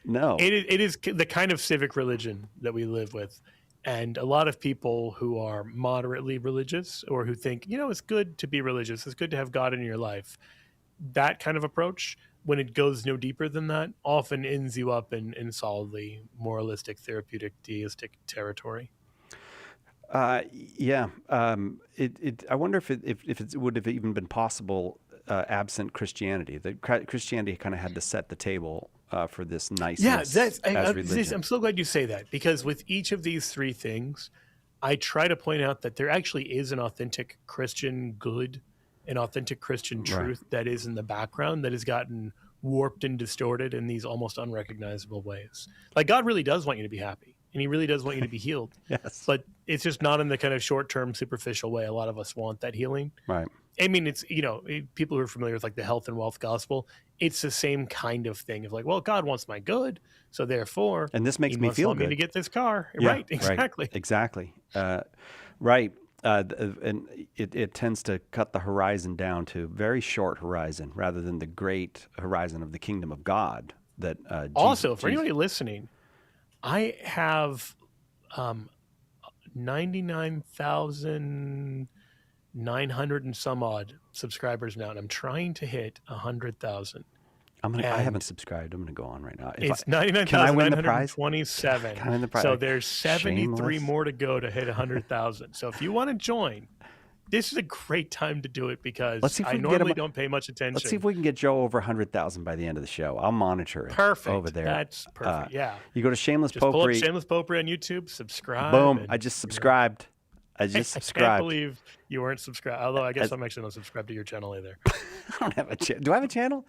No. It is the kind of civic religion that we live with. And a lot of people who are moderately religious or who think, it's good to be religious, it's good to have God in your life, that kind of approach, when it goes no deeper than that, often ends you up in solidly moralistic, therapeutic, deistic territory. Yeah. I wonder if it would have even been possible absent Christianity. That Christianity kind of had to set the table for this niceness as religion. I'm so glad you say that, because with each of these three things, I try to point out that there actually is an authentic Christian good, an authentic Christian truth that is in the background that has gotten warped and distorted in these almost unrecognizable ways. Like, God really does want you to be happy, and he really does want you to be healed. Yes. But it's just not in the kind of short-term, superficial way a lot of us want that healing. Right. I mean, it's, people who are familiar with like the health and wealth gospel, it's the same kind of thing of like, well, God wants my good, so therefore, and this makes me feel good. Me to get this car. Yeah, right. Exactly. Exactly. Right. And it tends to cut the horizon down to very short horizon rather than the great horizon of the kingdom of God. That also, for anybody listening, I have 99,900 and some odd subscribers now, and I'm trying to hit 100,000. I haven't subscribed. I'm going to go on right now. It's 99,927. Can I win the prize? So there's 73 Shameless. more to go to hit 100,000. So if you want to join, this is a great time to do it, because I normally don't pay much attention. Let's see if we can get Joe over 100,000 by the end of the show. I'll monitor it. Perfect. Over there. That's perfect. Yeah. You go to Shameless Just pull up Popery. Shameless Popery on YouTube. Subscribe. Boom! I just subscribed. I can't believe you weren't subscribed. Although I guess I'm actually not subscribed to your channel either. I don't have a channel. Do I have a channel?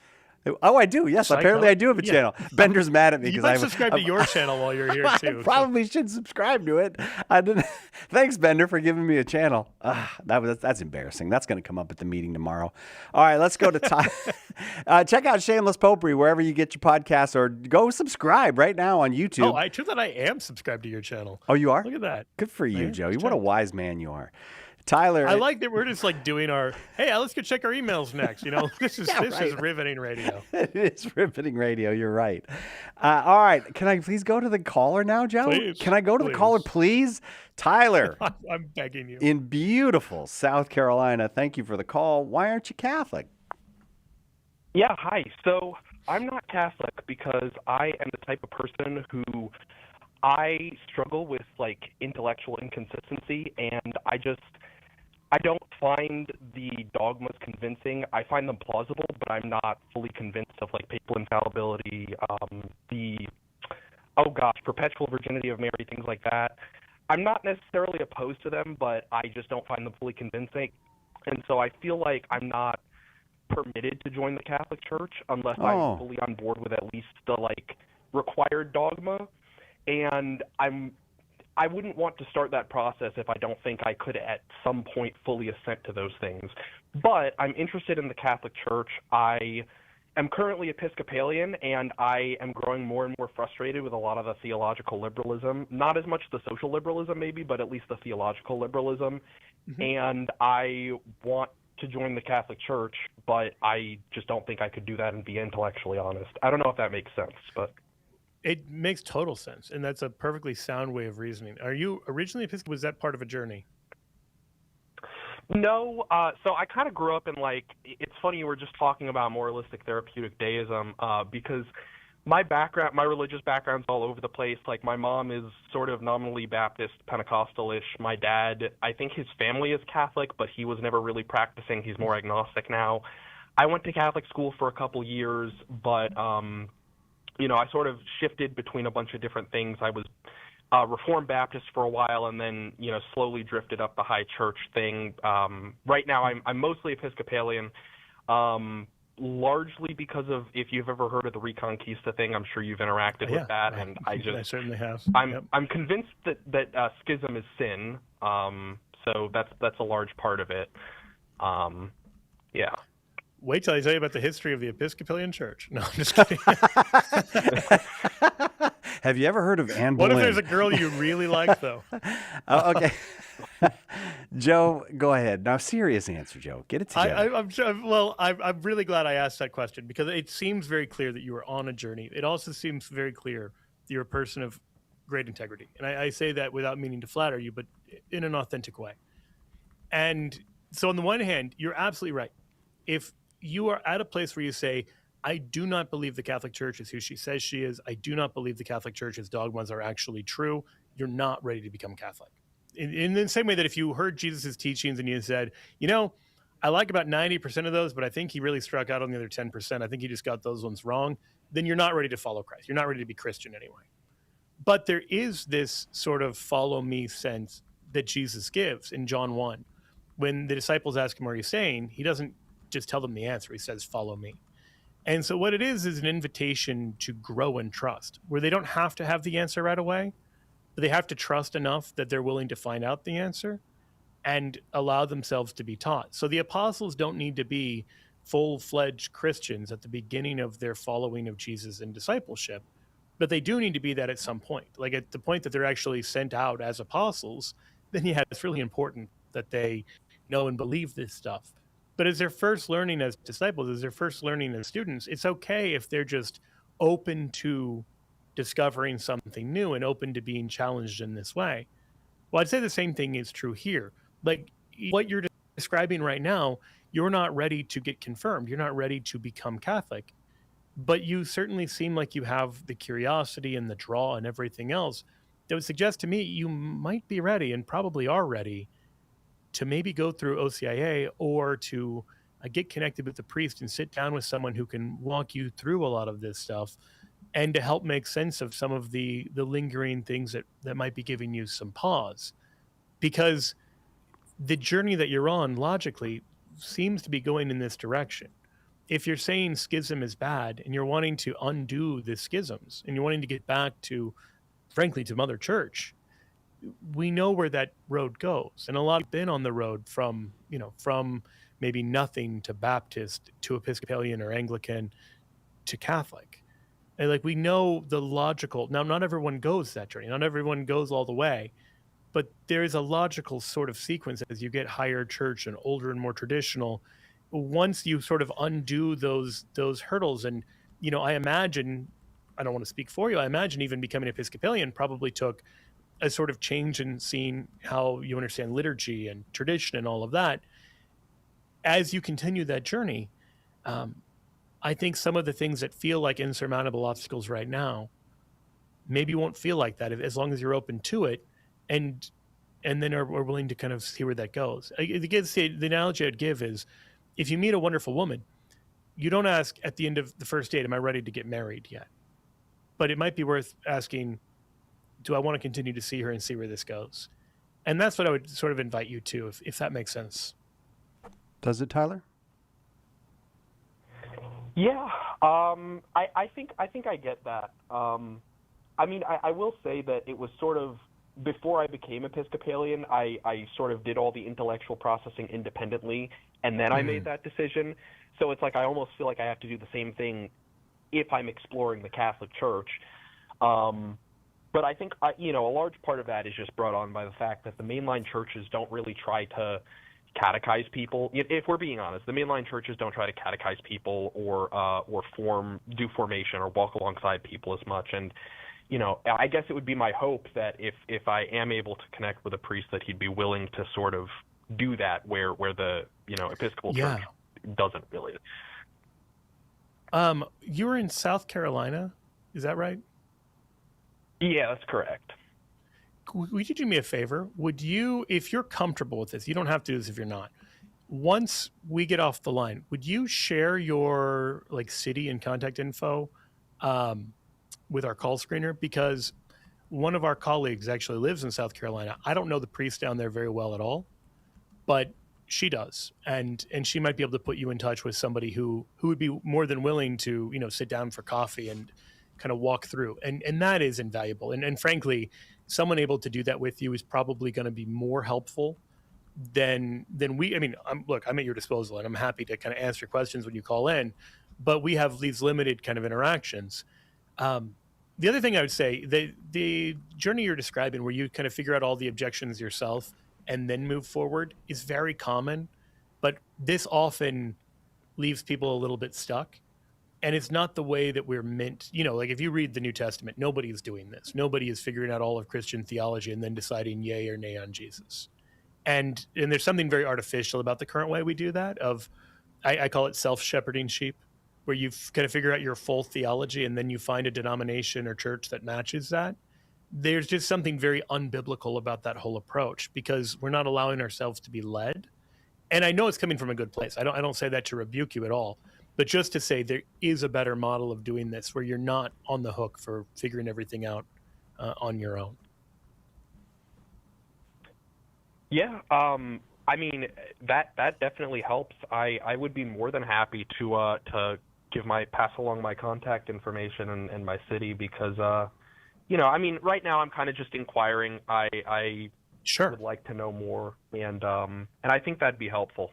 Oh, I do. Yes, apparently I do have a channel. Bender's mad at me You because might subscribe to your channel while you're here too. I probably should subscribe to it. I didn't. Thanks, Bender, for giving me a channel. That's embarrassing. That's going to come up at the meeting tomorrow. All right, let's go to Ty. Check out Shameless Popery wherever you get your podcasts, or go subscribe right now on YouTube. Oh, I true that I am subscribed to your channel. Oh, you are? Look at that. Good for you, Joey. What a wise man you are. Tyler, I like that we're just like doing our, hey, let's go check our emails next. You know, this is riveting radio. It is riveting radio. You're right. All right. Can I please go to the caller now, Joe? Please, Can I go to the caller, please? Tyler. I'm begging you. In beautiful South Carolina. Thank you for the call. Why aren't you Catholic? Yeah, hi. So I'm not Catholic because I am the type of person who I struggle with like intellectual inconsistency, and I don't find the dogmas convincing. I find them plausible, but I'm not fully convinced of like papal infallibility, perpetual virginity of Mary, things like that. I'm not necessarily opposed to them, but I just don't find them fully convincing. And so I feel like I'm not permitted to join the Catholic Church unless I'm fully on board with at least the like required dogma. And I wouldn't want to start that process if I don't think I could at some point fully assent to those things. But I'm interested in the Catholic Church. I am currently Episcopalian, and I am growing more and more frustrated with a lot of the theological liberalism. Not as much the social liberalism maybe, but at least the theological liberalism. Mm-hmm. And I want to join the Catholic Church, but I just don't think I could do that and be intellectually honest. I don't know if that makes sense, but... It makes total sense, and that's a perfectly sound way of reasoning. Are you originally Episcopal? Was that part of a journey? No. So I kind of grew up in like, it's funny you were just talking about moralistic therapeutic deism, because my religious background's all over the place. Like my mom is sort of nominally Baptist, Pentecostal-ish. My dad, I think his family is Catholic, but he was never really practicing. He's more agnostic now. I went to Catholic school for a couple years, but... I sort of shifted between a bunch of different things. I was Reformed Baptist for a while, and then, slowly drifted up the high church thing. Right now, I'm mostly Episcopalian, largely because of, if you've ever heard of the Reconquista thing, I'm sure you've interacted with that, and I certainly have. I'm convinced that schism is sin, so that's a large part of it. Yeah. Wait till I tell you about the history of the Episcopalian Church. No, I'm just kidding. Have you ever heard of Anne Boleyn? What if there's a girl you really like, though? Okay. Joe, go ahead. Now, serious answer, Joe. Get it together. I'm really glad I asked that question because it seems very clear that you were on a journey. It also seems very clear that you're a person of great integrity. And I say that without meaning to flatter you, but in an authentic way. And so on the one hand, you're absolutely right. If you are at a place where you say, I do not believe the Catholic Church is who she says she is. I do not believe the Catholic Church's dogmas are actually true. You're not ready to become Catholic. In the same way that if you heard Jesus' teachings and you said, I like about 90% of those, but I think he really struck out on the other 10%. I think he just got those ones wrong. Then you're not ready to follow Christ. You're not ready to be Christian anyway. But there is this sort of follow me sense that Jesus gives in John 1. When the disciples ask him, what are you saying? He doesn't just tell them the answer. He says, follow me. And so what it is an invitation to grow in trust, where they don't have to have the answer right away, but they have to trust enough that they're willing to find out the answer and allow themselves to be taught. So the apostles don't need to be full-fledged Christians at the beginning of their following of Jesus and discipleship, but they do need to be that at some point. Like at the point that they're actually sent out as apostles, then it's really important that they know and believe this stuff. But as they're first learning as disciples, as they're first learning as students, it's okay if they're just open to discovering something new and open to being challenged in this way. Well, I'd say the same thing is true here. Like what you're describing right now, you're not ready to get confirmed. You're not ready to become Catholic. But you certainly seem like you have the curiosity and the draw and everything else that would suggest to me you might be ready and probably are ready to maybe go through OCIA or to get connected with the priest and sit down with someone who can walk you through a lot of this stuff and to help make sense of some of the lingering things that might be giving you some pause. Because the journey that you're on logically seems to be going in this direction. if you're saying schism is bad and you're wanting to undo the schisms and you're wanting to get back to, frankly, to Mother Church, we know where that road goes. And a lot have been on the road from maybe nothing to Baptist to Episcopalian or Anglican to Catholic. And like, we know the logical, now not everyone goes that journey, not everyone goes all the way, but there is a logical sort of sequence as you get higher church and older and more traditional. Once you sort of undo those hurdles, and I imagine, I don't want to speak for you, I imagine even becoming Episcopalian probably took a sort of change in seeing how you understand liturgy and tradition and all of that. As you continue that journey, I think some of the things that feel like insurmountable obstacles right now maybe won't feel like that as long as you're open to it, and then are willing to kind of see where that goes. The analogy I'd give is, if you meet a wonderful woman, you don't ask at the end of the first date, am I ready to get married yet? But it might be worth asking, do I want to continue to see her and see where this goes? And that's what I would sort of invite you to, if that makes sense. Does it, Tyler? Yeah, I think I get that. I will say that it was sort of, before I became Episcopalian, I sort of did all the intellectual processing independently, and then I made that decision. So it's like I almost feel like I have to do the same thing if I'm exploring the Catholic Church. But I think, a large part of that is just brought on by the fact that the mainline churches don't really try to catechize people. If we're being honest, the mainline churches don't try to catechize people or do formation or walk alongside people as much. And I guess it would be my hope that if I am able to connect with a priest, that he'd be willing to sort of do that where the Episcopal Church doesn't really. You were in South Carolina, is that right? Yeah, that's correct. Would you do me a favor? Would you, if you're comfortable with this, you don't have to do this if you're not. Once we get off the line, would you share your city and contact info with our call screener? Because one of our colleagues actually lives in South Carolina. I don't know the priest down there very well at all, but she does, and she might be able to put you in touch with somebody who would be more than willing to sit down for coffee and kind of walk through, and that is invaluable. And frankly, someone able to do that with you is probably going to be more helpful than we. I mean, I'm at your disposal, and I'm happy to kind of answer questions when you call in, but we have these limited kind of interactions. The other thing I would say, the journey you're describing, where you kind of figure out all the objections yourself and then move forward, is very common, but this often leaves people a little bit stuck. And it's not the way that we're meant, if you read the New Testament, nobody is doing this. Nobody is figuring out all of Christian theology and then deciding yay or nay on Jesus. And there's something very artificial about the current way we do that, I call it self-shepherding sheep, where you kind of figure out your full theology and then you find a denomination or church that matches that. There's just something very unbiblical about that whole approach, because we're not allowing ourselves to be led. And I know it's coming from a good place. I don't say that to rebuke you at all, but just to say there is a better model of doing this where you're not on the hook for figuring everything out on your own. Yeah, that definitely helps. I would be more than happy to pass along my contact information and my city, because right now I'm kind of just inquiring. I would like to know more, and I think that'd be helpful.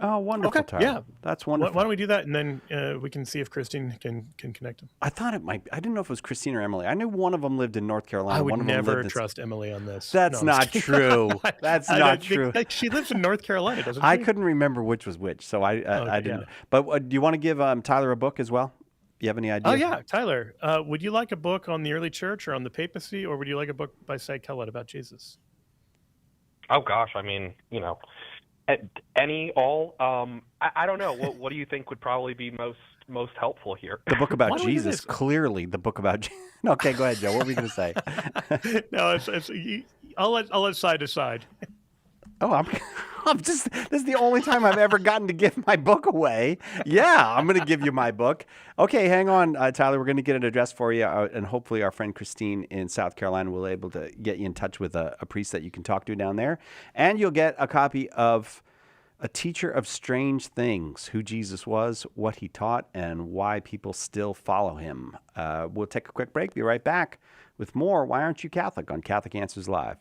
Oh, wonderful, Okay, Tyler. yeah. That's wonderful. Why don't we do that, and then we can see if Christine can connect them. I thought it might. I didn't know if it was Christine or Emily. I knew one of them lived in North Carolina. I would one of them never lived in... trust Emily on this. That's No, I'm not just true. kidding. That's not true. She lives in North Carolina, doesn't she? I couldn't remember which was which, so I didn't. yeah. But do you want to give Tyler a book as well? Do you have any idea? Oh, yeah. Tyler, would you like a book on the early church or on the papacy, or would you like a book by Cy Kellett about Jesus? Oh, gosh. I don't know. What do you think would probably be most helpful here? The book about Jesus, clearly the book about Jesus. Okay, go ahead, Joe. What were you going to say? No, I'll let Cy decide. Oh, this is the only time I've ever gotten to give my book away. Yeah, I'm going to give you my book. Okay, hang on, Tyler. We're going to get an address for you, and hopefully our friend Christine in South Carolina will be able to get you in touch with a priest that you can talk to down there. And you'll get a copy of a teacher of strange things, who Jesus was, what he taught, and why people still follow him. We'll take a quick break. Be right back with more Why Aren't You Catholic on Catholic Answers Live.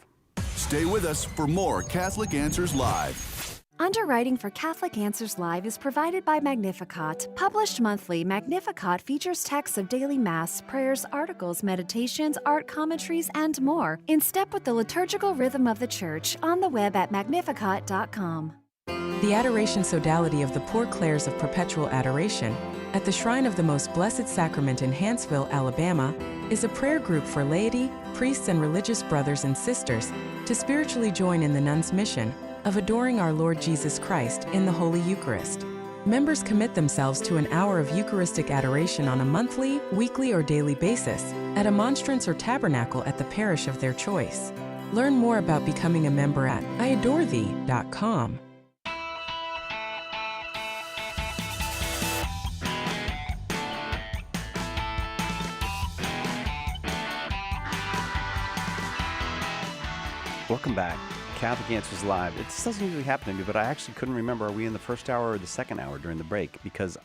Stay with us for more Catholic Answers Live. Underwriting for Catholic Answers Live is provided by Magnificat. Published monthly, Magnificat features texts of daily Mass, prayers, articles, meditations, art commentaries, and more, in step with the liturgical rhythm of the Church, on the web at magnificat.com. The Adoration Sodality of the Poor Clares of Perpetual Adoration at the Shrine of the Most Blessed Sacrament in Hanceville, Alabama, is a prayer group for laity, priests, and religious brothers and sisters to spiritually join in the nuns' mission of adoring our Lord Jesus Christ in the Holy Eucharist. Members commit themselves to an hour of Eucharistic adoration on a monthly, weekly, or daily basis at a monstrance or tabernacle at the parish of their choice. Learn more about becoming a member at iadorethee.com. Welcome back. Catholic Answers Live. This doesn't usually happen to me, but I actually couldn't remember, are we in the first hour or the second hour during the break? Because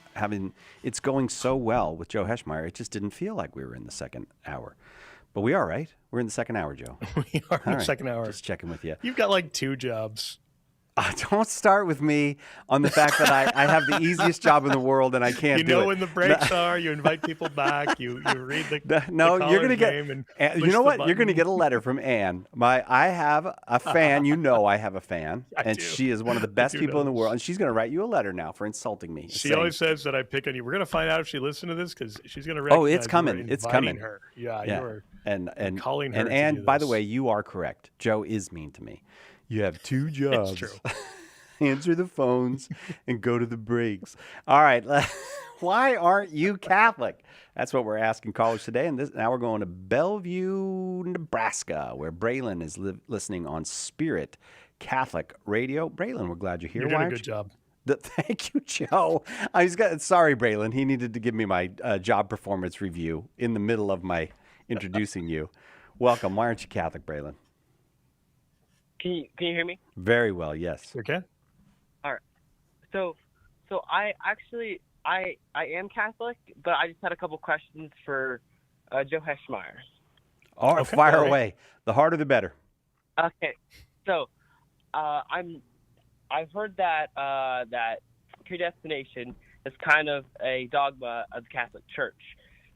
it's going so well with Joe Heschmeyer, it just didn't feel like we were in the second hour. But we are, right? We're in the second hour, Joe. We are in the second hour. Just checking with you. You've got like 2 jobs. Don't start with me on the fact that I have the easiest job in the world and I can't do it. You know when the breaks are, you invite people back, you read the you're going to get, and you know what? You're going to get a letter from Anne. I have a fan, I have a fan, and she is one of the best people in the world, and she's going to write you a letter now for insulting me. She always says that I pick on you. We're going to find out if she listens to this because she's going to recognize it's coming. It's coming. Her. Yeah. You're and calling her. And Anne, by the way, you are correct. Joe is mean to me. You have 2 jobs. It's true. Answer the phones and go to the breaks. All right. Why aren't you Catholic? That's what we're asking callers today. And now we're going to Bellevue, Nebraska, where Braylon is listening on Spirit Catholic Radio. Braylon, we're glad you're here. You're doing a good job. Thank you, Joe. Sorry, Braylon. He needed to give me my job performance review in the middle of my introducing you. Welcome. Why aren't you Catholic, Braylon? Can you hear me? Very well, yes. Okay. All right. So I actually I am Catholic, but I just had a couple questions for Joe Heschmeyer. All right, fire away. The harder, the better. Okay. So I've heard that that predestination is kind of a dogma of the Catholic Church,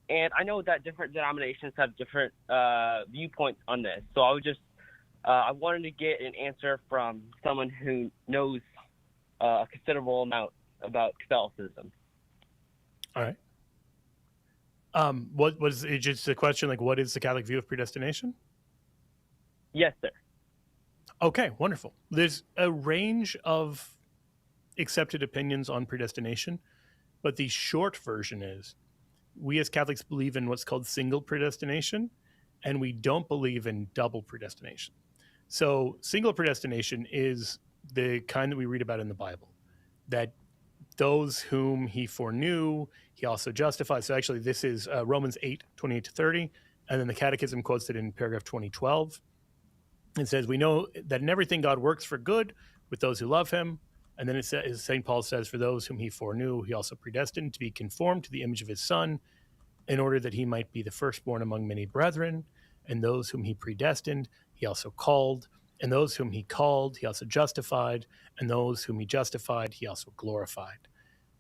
and I know that different denominations have different viewpoints on this. So I wanted to get an answer from someone who knows a considerable amount about Catholicism. All right. What was it? Just a question like, what is the Catholic view of predestination? Yes, sir. Okay, wonderful. There's a range of accepted opinions on predestination, but the short version is we as Catholics believe in what's called single predestination, and we don't believe in double predestination. So single predestination is the kind that we read about in the Bible, that those whom he foreknew, he also justified. So actually this is Romans 8:28-30, and then the Catechism quotes it in paragraph 2012. It says, we know that in everything God works for good with those who love him. And then it says, St. Paul says, for those whom he foreknew, he also predestined to be conformed to the image of his Son, in order that he might be the firstborn among many brethren. And those whom he predestined, he also called. And those whom he called, he also justified. And those whom he justified, he also glorified.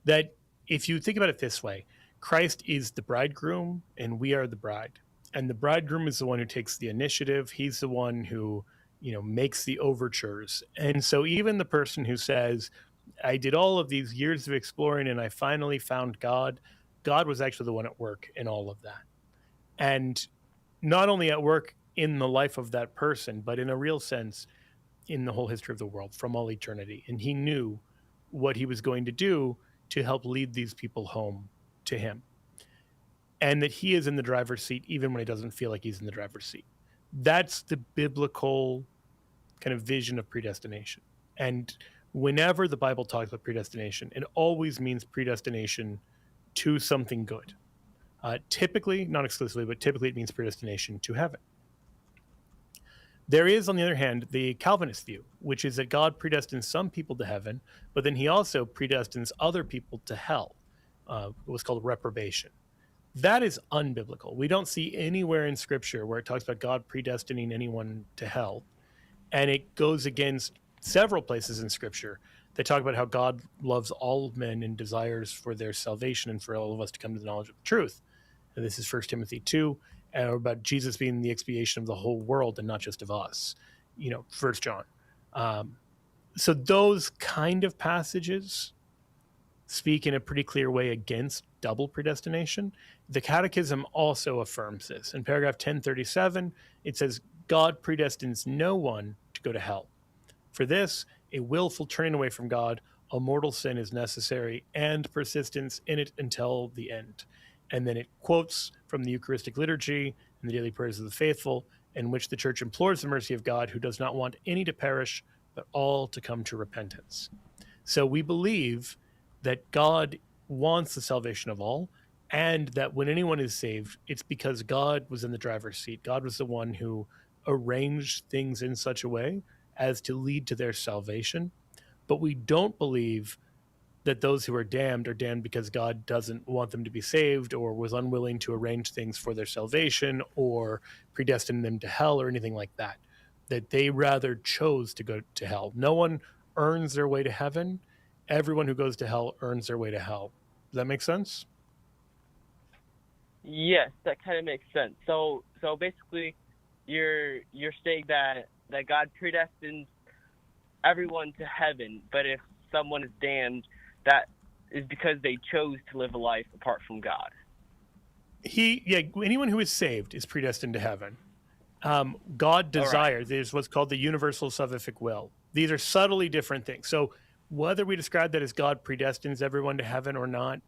That if you think about it this way, Christ is the bridegroom and we are the bride. And the bridegroom is the one who takes the initiative. He's the one who, makes the overtures. And so even the person who says, I did all of these years of exploring and I finally found God, God was actually the one at work in all of that. And not only at work in the life of that person, but in a real sense, in the whole history of the world from all eternity. And he knew what he was going to do to help lead these people home to him. And that he is in the driver's seat even when he doesn't feel like he's in the driver's seat. That's the biblical kind of vision of predestination. And whenever the Bible talks about predestination, it always means predestination to something good. Typically, not exclusively, but typically it means predestination to heaven. There is, on the other hand, the Calvinist view, which is that God predestines some people to heaven, but then he also predestines other people to hell, what's called reprobation. That is unbiblical. We don't see anywhere in Scripture where it talks about God predestining anyone to hell. And it goes against several places in Scripture that talk about how God loves all men and desires for their salvation and for all of us to come to the knowledge of the truth. And this is 1 Timothy 2, about Jesus being the expiation of the whole world and not just of us, 1 John. So those kind of passages speak in a pretty clear way against double predestination. The Catechism also affirms this. In paragraph 1037, it says, God predestines no one to go to hell. For this, a willful turning away from God, a mortal sin is necessary, and persistence in it until the end. And then it quotes from the Eucharistic liturgy and the daily prayers of the faithful, in which the Church implores the mercy of God, who does not want any to perish, but all to come to repentance. So we believe that God wants the salvation of all, and that when anyone is saved, it's because God was in the driver's seat. God was the one who arranged things in such a way as to lead to their salvation. But we don't believe that those who are damned because God doesn't want them to be saved or was unwilling to arrange things for their salvation or predestine them to hell or anything like that. That they rather chose to go to hell. No one earns their way to heaven. Everyone who goes to hell earns their way to hell. Does that make sense? Yes, that kind of makes sense. So basically, you're saying that God predestines everyone to heaven, but if someone is damned, that is because they chose to live a life apart from God. Anyone who is saved is predestined to heaven. God desires, there's what's called the universal salvific will. These are subtly different things. So whether we describe that as God predestines everyone to heaven or not,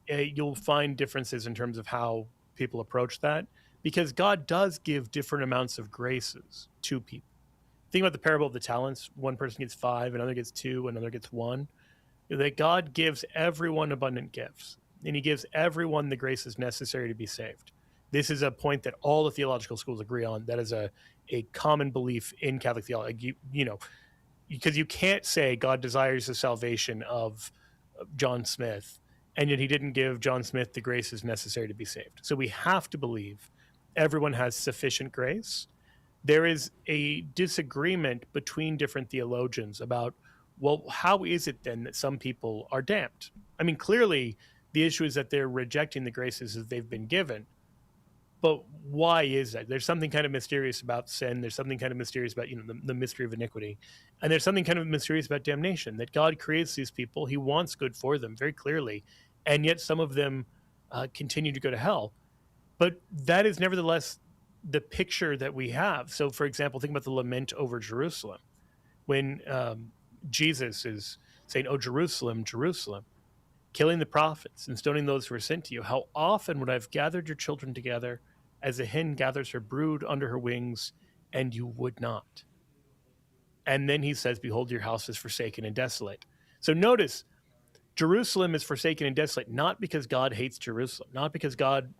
you'll find differences in terms of how people approach that, because God does give different amounts of graces to people. Think about the parable of the talents. One person gets 5, another gets 2, another gets 1. That God gives everyone abundant gifts, and he gives everyone the graces necessary to be saved. This is a point that all the theological schools agree on. That is a common belief in Catholic theology. Because you can't say God desires the salvation of John Smith, and yet he didn't give John Smith the graces necessary to be saved. So we have to believe everyone has sufficient grace. There is a disagreement between different theologians about, well, how is it then that some people are damned? I mean, clearly the issue is that they're rejecting the graces that they've been given. But why is that? There's something kind of mysterious about sin. There's something kind of mysterious about, the mystery of iniquity. And there's something kind of mysterious about damnation, that God creates these people. He wants good for them very clearly. And yet some of them continue to go to hell. But that is nevertheless the picture that we have. So, for example, think about the lament over Jerusalem. When Jesus is saying, "Oh, Jerusalem, Jerusalem, killing the prophets and stoning those who are sent to you. How often would I have gathered your children together as a hen gathers her brood under her wings, and you would not." And then he says, "Behold, your house is forsaken and desolate." So notice, Jerusalem is forsaken and desolate, not because God hates Jerusalem, not because God,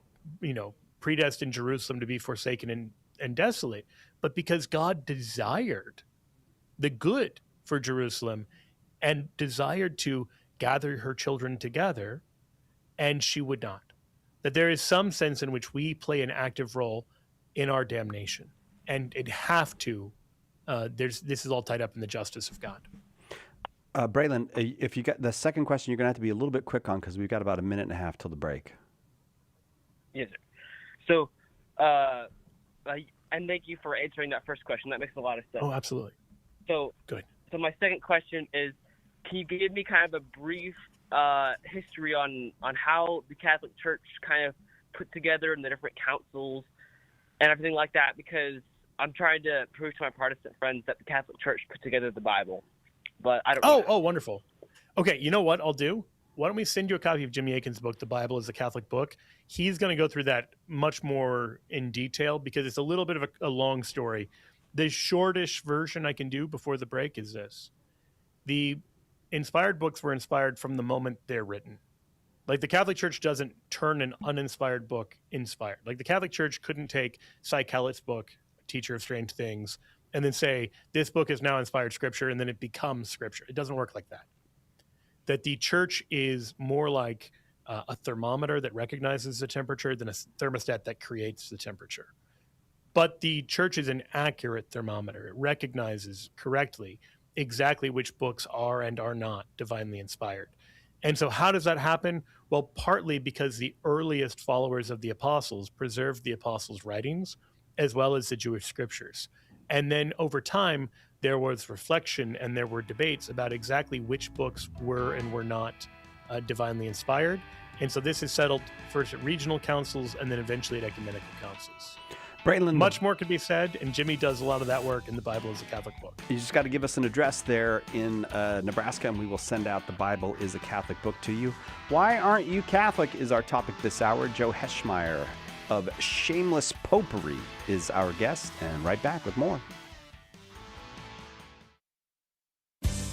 predestined Jerusalem to be forsaken and desolate, but because God desired the good for Jerusalem and desired to gather her children together, and she would not. That there is some sense in which we play an active role in our damnation, and it have to. This is all tied up in the justice of God. Braylon, if you got the second question, you're going to have to be a little bit quick on, because we've got about a minute and a half till the break. Yes, sir. So, and thank you for answering that first question. That makes a lot of sense. Oh, absolutely. So, good. So my second question is, can you give me kind of a brief history on how the Catholic Church kind of put together and the different councils and everything like that? Because I'm trying to prove to my Protestant friends that the Catholic Church put together the Bible, but I don't know. Oh, wonderful. Okay, you know what I'll do? Why don't we send you a copy of Jimmy Akin's book, The Bible is a Catholic Book? He's going to go through that much more in detail, because it's a little bit of a long story. The shortish version I can do before the break is this. The inspired books were inspired from the moment they're written. Like, the Catholic Church doesn't turn an uninspired book inspired. Like, the Catholic Church couldn't take Cy Kellett's book, Teacher of Strange Things, and then say, this book is now inspired scripture, and then it becomes scripture. It doesn't work like that. That the church is more like a thermometer that recognizes the temperature than a thermostat that creates the temperature. But the church is an accurate thermometer. It recognizes correctly exactly which books are and are not divinely inspired. And so how does that happen? Well, partly because the earliest followers of the apostles preserved the apostles' writings as well as the Jewish scriptures. And then over time, there was reflection and there were debates about exactly which books were and were not divinely inspired. And so this is settled first at regional councils and then eventually at ecumenical councils. Braylon, much more could be said, and Jimmy does a lot of that work in the Bible as a Catholic book. You just got to give us an address there in Nebraska, and we will send out The Bible is a Catholic Book to you. Why aren't you Catholic is our topic this hour. Joe Heschmeyer of Shameless Popery is our guest, and right back with more.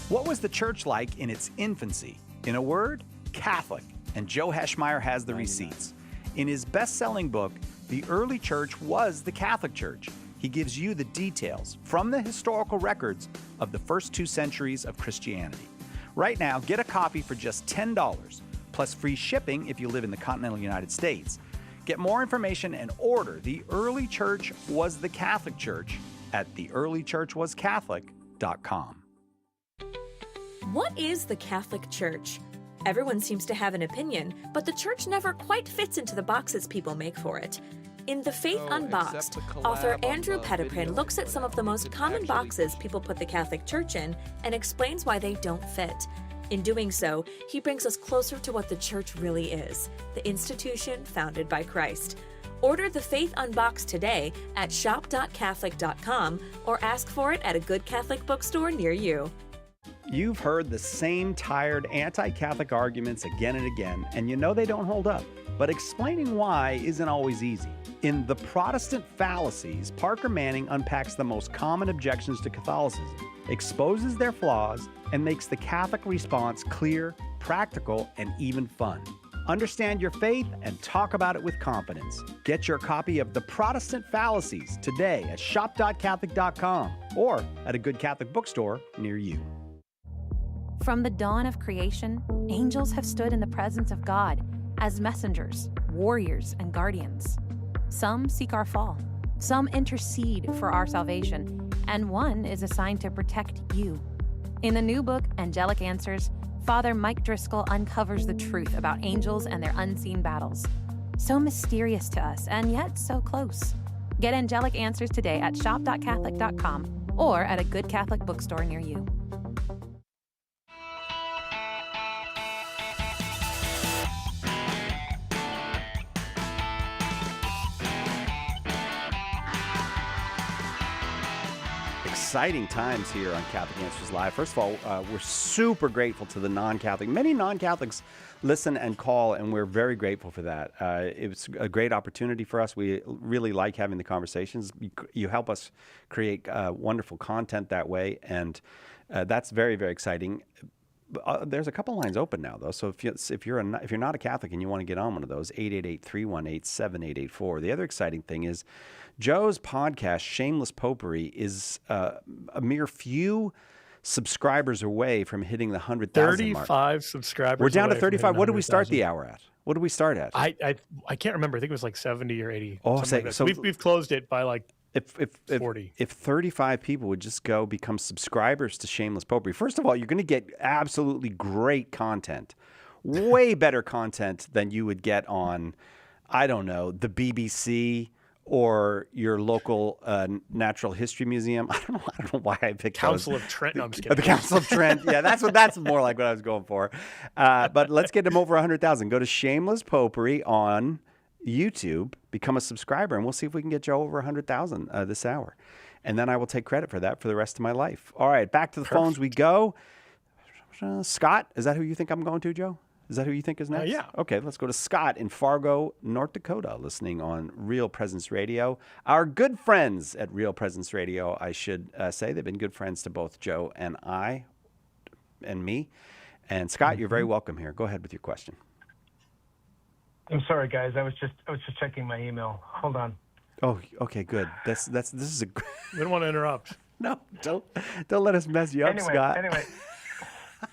What was the church like in its infancy? In a word, Catholic. And Joe Heschmeyer has the receipts. In his best-selling book, The Early Church Was the Catholic Church, he gives you the details from the historical records of the first 2 centuries of Christianity. Right now, get a copy for just $10, plus free shipping if you live in the continental United States. Get more information and order The Early Church Was the Catholic Church at theearlychurchwascatholic.com. What is the Catholic Church? Everyone seems to have an opinion, but the church never quite fits into the boxes people make for it. In The Faith Unboxed, author Andrew Petiprin looks at some of the most common boxes people put the Catholic Church in and explains why they don't fit. In doing so, he brings us closer to what the church really is, the institution founded by Christ. Order The Faith Unboxed today at shop.catholic.com or ask for it at a good Catholic bookstore near you. You've heard the same tired anti-Catholic arguments again and again, and you know they don't hold up. But explaining why isn't always easy. In The Protestant Fallacies, Parker Manning unpacks the most common objections to Catholicism, exposes their flaws, and makes the Catholic response clear, practical, and even fun. Understand your faith and talk about it with confidence. Get your copy of The Protestant Fallacies today at shop.catholic.com or at a good Catholic bookstore near you. From the dawn of creation, angels have stood in the presence of God as messengers, warriors, and guardians. Some seek our fall, some intercede for our salvation, and one is assigned to protect you. In the new book, Angelic Answers, Father Mike Driscoll uncovers the truth about angels and their unseen battles. So mysterious to us, and yet so close. Get Angelic Answers today at shop.catholic.com or at a good Catholic bookstore near you. Exciting times here on Catholic Answers Live. First of all, we're super grateful to the non-Catholic. Many non-Catholics listen and call, and we're very grateful for that. It's a great opportunity for us. We really like having the conversations. You help us create wonderful content that way, and that's very, very exciting. There's a couple lines open now, though. So if you're not a Catholic and you want to get on one of those, 888-318-7884. The other exciting thing is Joe's podcast, Shameless Popery, is a mere few subscribers away from hitting the 100,000 mark. 35 subscribers. We're down to 35. What did we start the hour at? What did we start at? I can't remember. I think it was like 70 or 80. Oh, like so we've closed it by like 40. If 35 people would just go become subscribers to Shameless Popery, first of all, you're going to get absolutely great content, way better content than you would get on, I don't know, the BBC or your local natural history museum. I don't know why I picked Council those. of Trent. No, I'm just kidding. The Council of Trent. Yeah, that's more like what I was going for. But let's get them over 100,000. Go to Shameless Popery on YouTube, become a subscriber, and we'll see if we can get you over 100,000 this hour. And then I will take credit for that for the rest of my life. All right, back to the phones we go. Scott, is that who you think I'm going to, Joe? Is that who you think is next? Yeah. Okay, let's go to Scott in Fargo, North Dakota, listening on Real Presence Radio. Our good friends at Real Presence Radio, I should say. They've been good friends to both Joe and I and me. And Scott, you're very welcome here. Go ahead with your question. I'm sorry, guys. I was just checking my email. Hold on. Oh, okay, good. This is a. We don't want to interrupt. No, don't let us mess you up, Scott. Anyway.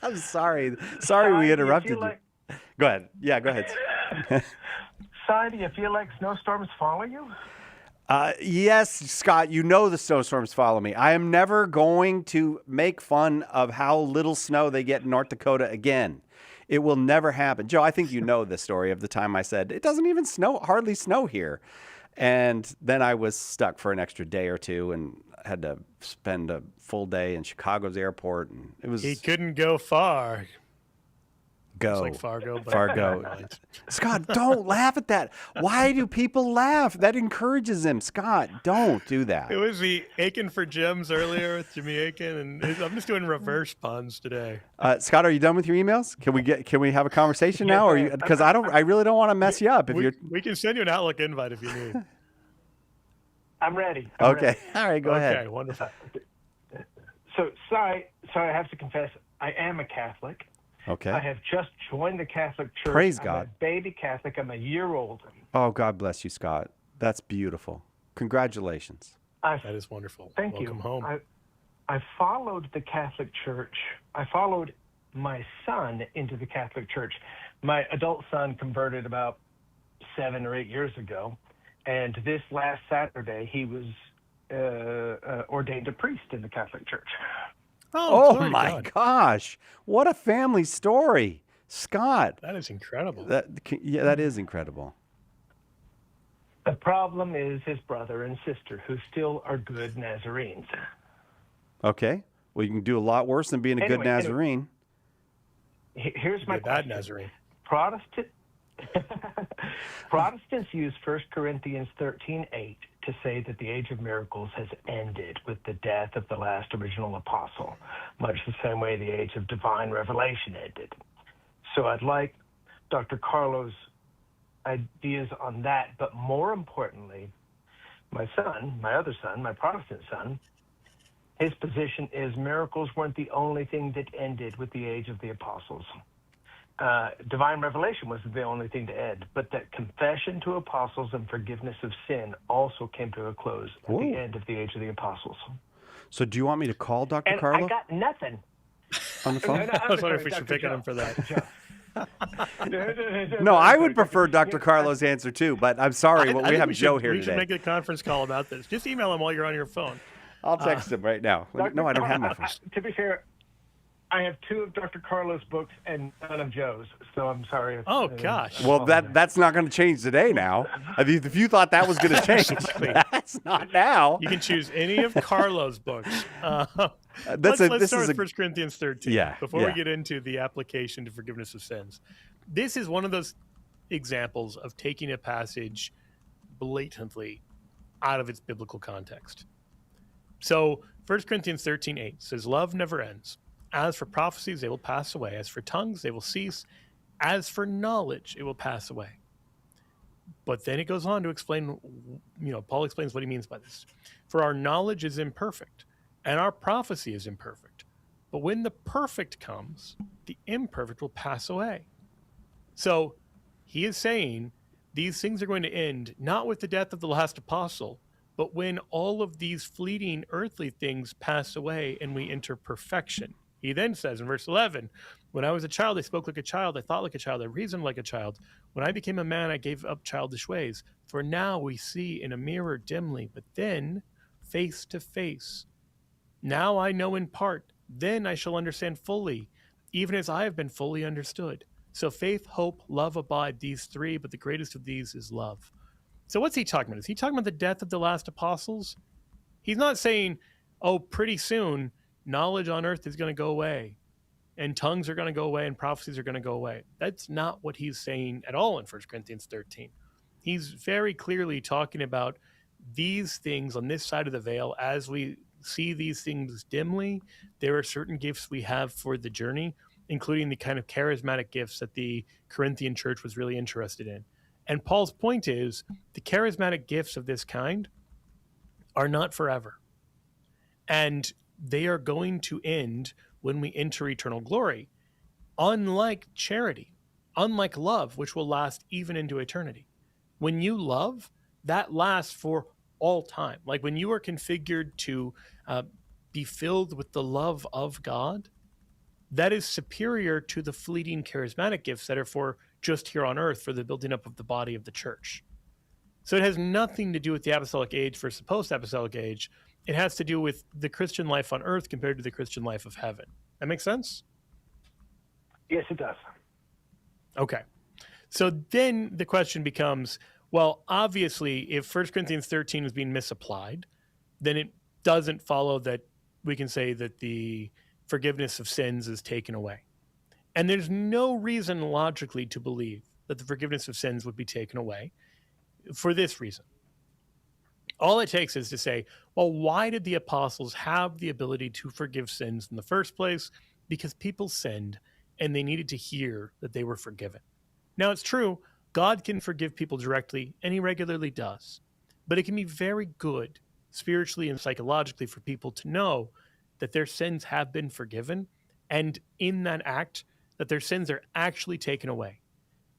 I'm sorry. Sorry we interrupted you. Go ahead. Yeah, go ahead. Si, do you feel like snowstorms follow you? Yes, Scott, you know the snowstorms follow me. I am never going to make fun of how little snow they get in North Dakota again. It will never happen. Joe, I think you know the story of the time I said, it doesn't even hardly snow here. And then I was stuck for an extra day or two and had to spend a full day in Chicago's airport. And it was. He couldn't go far. Go. It's like Fargo. But Fargo. Scott, don't laugh at that. Why do people laugh? That encourages them. Scott, don't do that. It was the Aiken for Gems earlier with Jimmy Aiken, and I'm just doing reverse puns today. Scott, are you done with your emails? Can we have a conversation now? Or because I really don't want to mess you up. We can send you an Outlook invite if you need. I'm ready. Okay. All right. Go ahead. Okay. Wonderful. So, sorry, I have to confess, I am a Catholic. Okay. I have just joined the Catholic Church. Praise I'm God. a baby Catholic. I'm a year old. Oh, God bless you, Scott. That's beautiful. Congratulations. That is wonderful. Thank Welcome you. home. I followed the Catholic Church. I followed my son into the Catholic Church. My adult son converted about 7 or 8 years ago, and this last Saturday he was ordained a priest in the Catholic Church. Oh my gosh. What a family story. Scott. That is incredible. That is incredible. The problem is his brother and sister, who still are good Nazarenes. Okay. Well, you can do a lot worse than being a good Nazarene. Here's my question. Nazarene. Protestants use 1 Corinthians 13:8 to say that the age of miracles has ended with the death of the last original apostle, much the same way the age of divine revelation ended. So I'd like Dr. Carlo's ideas on that, but more importantly, my other son, my Protestant son, his position is miracles weren't the only thing that ended with the age of the apostles. Divine revelation was the only thing to end, but that confession to apostles and forgiveness of sin also came to a close at the end of the age of the apostles. So do you want me to call Dr. And Carlo? I got nothing. On the phone? I was wondering if we should pick on him for that. No, I would prefer Dr. Carlo's answer too, but I'm sorry, we have Joe here today. We should make a conference call about this. Just email him while you're on your phone. I'll text him right now. No, I don't have my phone. To be fair, I have 2 of Dr. Carlo's books and none of Joe's, so I'm sorry. Oh, gosh. Well, that's not going to change today now. If you thought that was going to change, that's not now. You can choose any of Carlo's books. Let's start with 1 Corinthians 13 Yeah, before we get into the application to forgiveness of sins. This is one of those examples of taking a passage blatantly out of its biblical context. So 1 Corinthians 13:8 says, "Love never ends. As for prophecies, they will pass away. As for tongues, they will cease. As for knowledge, it will pass away." But then it goes on to explain, Paul explains what he means by this. "For our knowledge is imperfect, and our prophecy is imperfect. But when the perfect comes, the imperfect will pass away." So he is saying these things are going to end not with the death of the last apostle, but when all of these fleeting earthly things pass away and we enter perfection. He then says in verse 11, "When I was a child, I spoke like a child, I thought like a child, I reasoned like a child. When I became a man, I gave up childish ways. For now we see in a mirror dimly, but then face to face. Now I know in part, then I shall understand fully, even as I have been fully understood. So faith, hope, love abide, these 3, but the greatest of these is love." So what's he talking about? Is he talking about the death of the last apostles? He's not saying, oh, pretty soon knowledge on earth is going to go away and tongues are going to go away and prophecies are going to go away. That's not what he's saying at all in 1 Corinthians 13. He's very clearly talking about these things on this side of the veil. As we see these things dimly, there are certain gifts we have for the journey, including the kind of charismatic gifts that the Corinthian church was really interested in. And Paul's point is the charismatic gifts of this kind are not forever. And they are going to end when we enter eternal glory, unlike charity, unlike love, which will last even into eternity. When you love, that lasts for all time. Like when you are configured to be filled with the love of God, that is superior to the fleeting charismatic gifts that are for just here on earth for the building up of the body of the church. So it has nothing to do with the apostolic age versus the post-apostolic age. It has to do with the Christian life on earth compared to the Christian life of heaven. That makes sense? Yes, it does. Okay. So then the question becomes, well, obviously, if 1 Corinthians 13 is being misapplied, then it doesn't follow that we can say that the forgiveness of sins is taken away. And there's no reason logically to believe that the forgiveness of sins would be taken away for this reason. All it takes is to say, well, why did the apostles have the ability to forgive sins in the first place? Because people sinned and they needed to hear that they were forgiven. Now, it's true, God can forgive people directly, and he regularly does. But it can be very good spiritually and psychologically for people to know that their sins have been forgiven, and in that act, that their sins are actually taken away.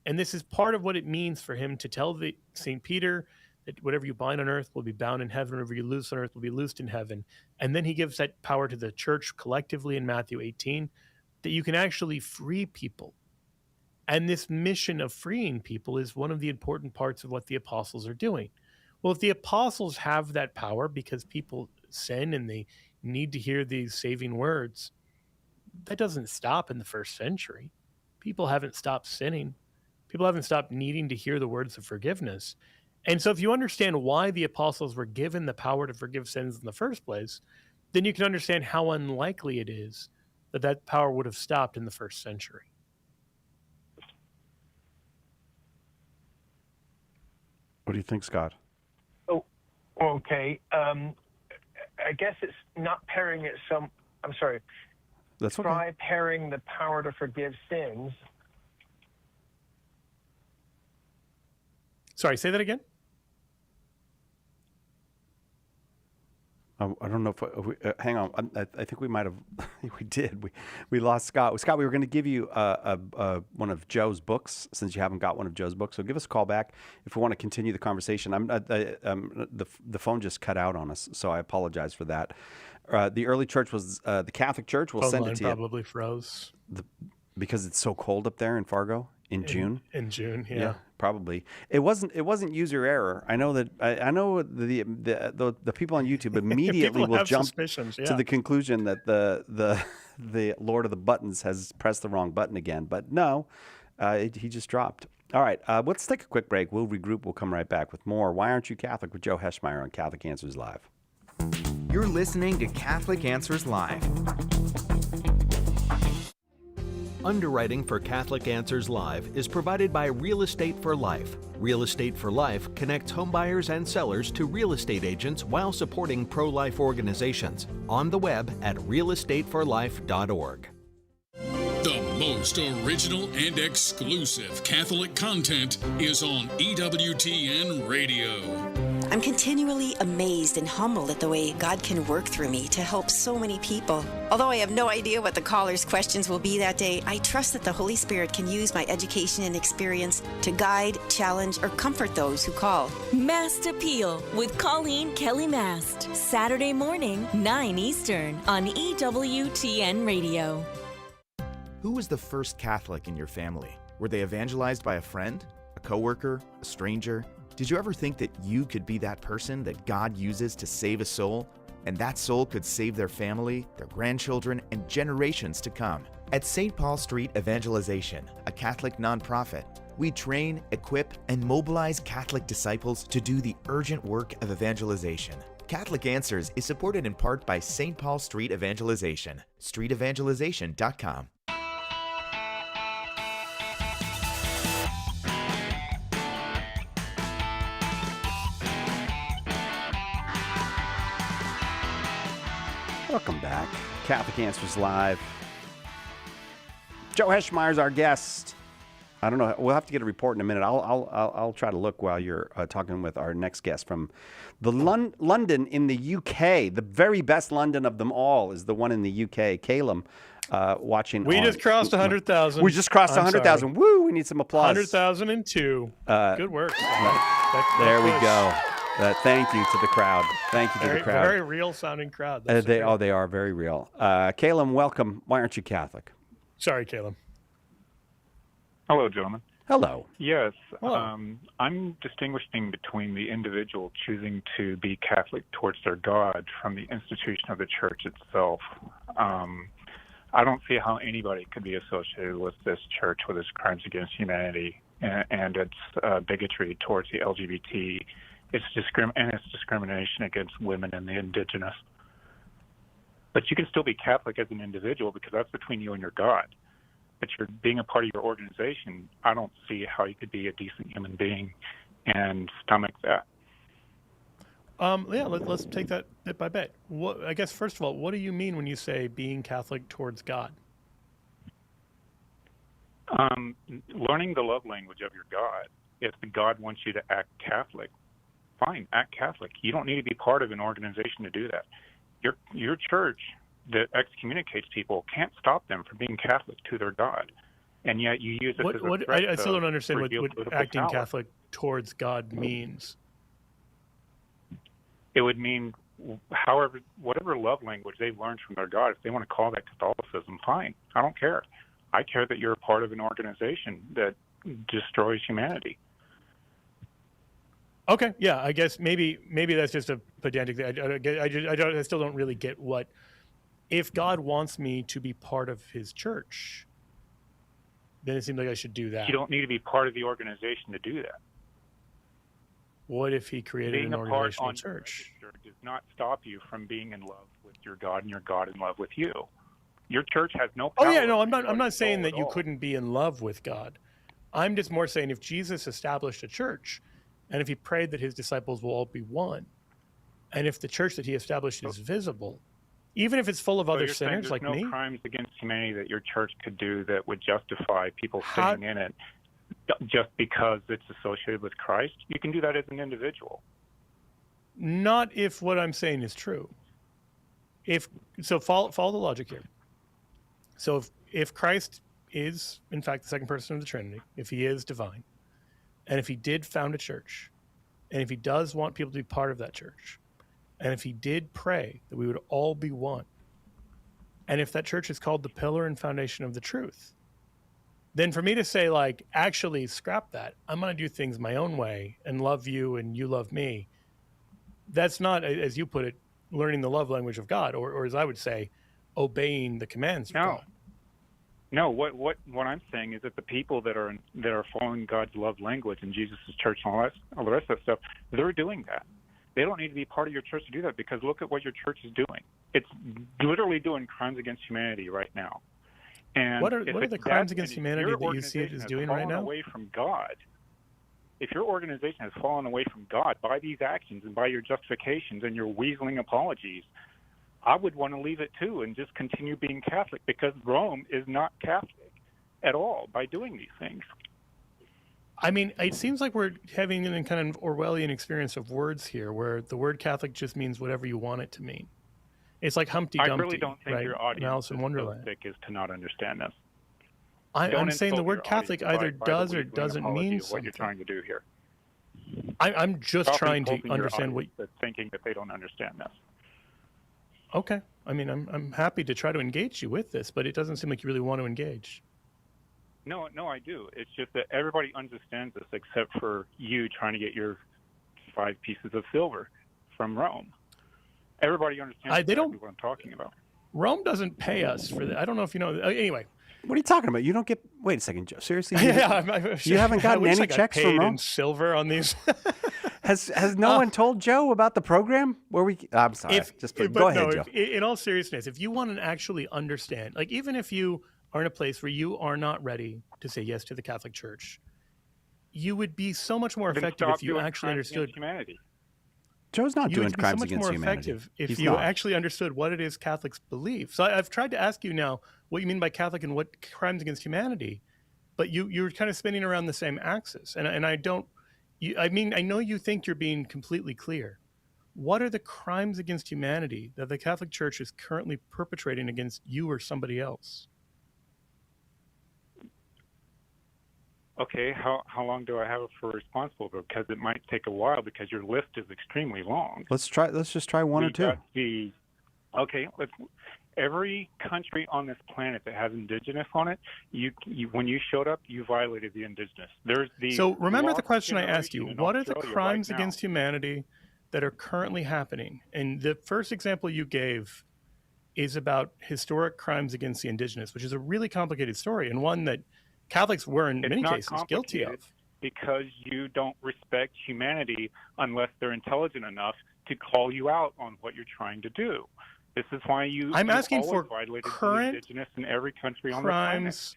And this is part of what it means for him to tell St. Peter that whatever you bind on earth will be bound in heaven, whatever you loose on earth will be loosed in heaven. And then he gives that power to the church collectively in Matthew 18, that you can actually free people. And this mission of freeing people is one of the important parts of what the apostles are doing. Well, if the apostles have that power because people sin and they need to hear these saving words, that doesn't stop in the first century. People haven't stopped sinning. People haven't stopped needing to hear the words of forgiveness. And so if you understand why the apostles were given the power to forgive sins in the first place, then you can understand how unlikely it is that that power would have stopped in the first century. What do you think, Scott? Oh, okay. I guess it's not pairing it I'm sorry. That's okay. Try pairing the power to forgive sins. Sorry, say that again? I don't know if hang on. I think we might have. We did. We lost Scott. Scott, we were going to give you one of Joe's books since you haven't got one of Joe's books. So give us a call back if we want to continue the conversation. The phone just cut out on us, so I apologize for that. The early church was the Catholic Church. We'll send it to you. Probably froze Because it's so cold up there in Fargo in June. In June, yeah, probably. It wasn't user error. I know that. I know the people on YouTube immediately will jump to the conclusion that the Lord of the Buttons has pressed the wrong button again. But no, he just dropped. All right, let's take a quick break. We'll regroup. We'll come right back with more Why Aren't You Catholic with Joe Heschmeyer on Catholic Answers Live. You're listening to Catholic Answers Live. Underwriting for Catholic Answers Live is provided by Real Estate for Life. Real Estate for Life connects homebuyers and sellers to real estate agents while supporting pro-life organizations. On the web at realestateforlife.org. The most original and exclusive Catholic content is on EWTN Radio. I'm continually amazed and humbled at the way God can work through me to help so many people. Although I have no idea what the callers' questions will be that day, I trust that the Holy Spirit can use my education and experience to guide, challenge, or comfort those who call. Mast Appeal with Colleen Kelly Mast. Saturday morning, 9 Eastern on EWTN Radio. Who was the first Catholic in your family? Were they evangelized by a friend, a coworker, a stranger? Did you ever think that you could be that person that God uses to save a soul? And that soul could save their family, their grandchildren, and generations to come. At St. Paul Street Evangelization, a Catholic nonprofit, we train, equip, and mobilize Catholic disciples to do the urgent work of evangelization. Catholic Answers is supported in part by St. Paul Street Evangelization, streetevangelization.com. Welcome back. Catholic Answers Live. Joe Heschmeyer is our guest. I don't know. We'll have to get a report in a minute. I'll try to look while you're talking with our next guest from the London in the UK. The very best London of them all is the one in the UK. Calum, watching. We just crossed 100,000. We just crossed 100,000. Woo! We need some applause. 100,002. Good work. There we go. Thank you to the crowd. Thank you to the crowd. Very real sounding crowd. They are very real. Caleb, welcome. Why aren't you Catholic? Sorry, Caleb. Hello, gentlemen. Hello. Yes. Hello. I'm distinguishing between the individual choosing to be Catholic towards their God from the institution of the church itself. I don't see how anybody could be associated with this church with its crimes against humanity and its bigotry towards the LGBT, its discrimination against women and the indigenous. But you can still be Catholic as an individual because that's between you and your God. But you're being a part of your organization, I don't see how you could be a decent human being and stomach that. Let's take that bit by bit. I guess, first of all, what do you mean when you say being Catholic towards God? Learning the love language of your God. If the God wants you to act Catholic, fine, act Catholic. You don't need to be part of an organization to do that. Your church that excommunicates people can't stop them from being Catholic to their God. And yet you use it as a threat. I still don't understand what acting power. Catholic towards God means. It would mean whatever love language they've learned from their God, if they want to call that Catholicism, fine. I don't care. I care that you're a part of an organization that destroys humanity. Okay, yeah, I guess maybe that's just a pedantic thing. I still don't really get what, if God wants me to be part of his church, then it seems like I should do that. You don't need to be part of the organization to do that. What if he created an organizational church? Does not stop you from being in love with your God and your God in love with you. Your church has no power. Oh yeah, no, I'm not saying that you couldn't be in love with God. I'm just more saying if Jesus established a church, and if he prayed that his disciples will all be one, and if the church that he established is visible, even if it's full of other sinners like me. There's no crimes against humanity that your church could do that would justify people staying in it just because it's associated with Christ. You can do that as an individual. Not if what I'm saying is true. Follow the logic here. So if Christ is, in fact, the second person of the Trinity, if he is divine, and if he did found a church, and if he does want people to be part of that church, and if he did pray that we would all be one, and if that church is called the pillar and foundation of the truth, then for me to say, like, actually scrap that, I'm going to do things my own way and love you and you love me, that's not, as you put it, learning the love language of God, or as I would say, obeying the commands of God. No, what I'm saying is that the people that are following God's love language in Jesus' church and all the rest of that stuff, they're doing that. They don't need to be part of your church to do that, because look at what your church is doing. It's literally doing crimes against humanity right now. And what are the crimes against humanity that you see it as doing right now? Away from God. If your organization has fallen away from God by these actions and by your justifications and your weaseling apologies, I would want to leave it too and just continue being Catholic, because Rome is not Catholic at all by doing these things. I mean, it seems like we're having an kind of Orwellian experience of words here, where the word Catholic just means whatever you want it to mean. It's like Humpty Dumpty. I really don't think your audience Alice in Wonderland is to not understand this. I'm saying the word Catholic either does or doesn't mean something. What you're trying to do here. I'm just trying to understand what. Thinking that they don't understand this. Okay, I mean, I'm happy to try to engage you with this, but it doesn't seem like you really want to engage. No, I do. It's just that everybody understands this except for you trying to get your 5 pieces of silver from Rome. Everybody understands exactly what I'm talking about. Rome doesn't pay us for that. I don't know if you know. Anyway. What are you talking about? You don't get. Wait a second, Joe. Seriously? Yeah, you haven't gotten any checks from Rome? In silver on these. Has no one told Joe about the program? I'm sorry. Go ahead, Joe. In all seriousness, if you want to actually understand, like, even if you are in a place where you are not ready to say yes to the Catholic Church, you would be so much more effective if you actually understood humanity. Joe's not doing crimes against humanity. You would be so much more effective if you actually understood what it is Catholics believe. So I've tried to ask you now what you mean by Catholic and what crimes against humanity, but you're kind of spinning around the same axis. And I don't, I know you think you're being completely clear. What are the crimes against humanity that the Catholic Church is currently perpetrating against you or somebody else? okay, how long do I have for responsible? Because it might take a while because your list is extremely long. Let's just try one or two. Every country on this planet that has indigenous on it, when you showed up, you violated the indigenous. So remember the question I asked you: what are the Australia crimes right now. against humanity that are currently happening? And the first example you gave is about historic crimes against the indigenous, which is a really complicated story and one that Catholics were in many cases guilty of. Because you don't respect humanity unless they're intelligent enough to call you out on what you're trying to do. This is why I'm asking for violated current the indigenous in every country on crimes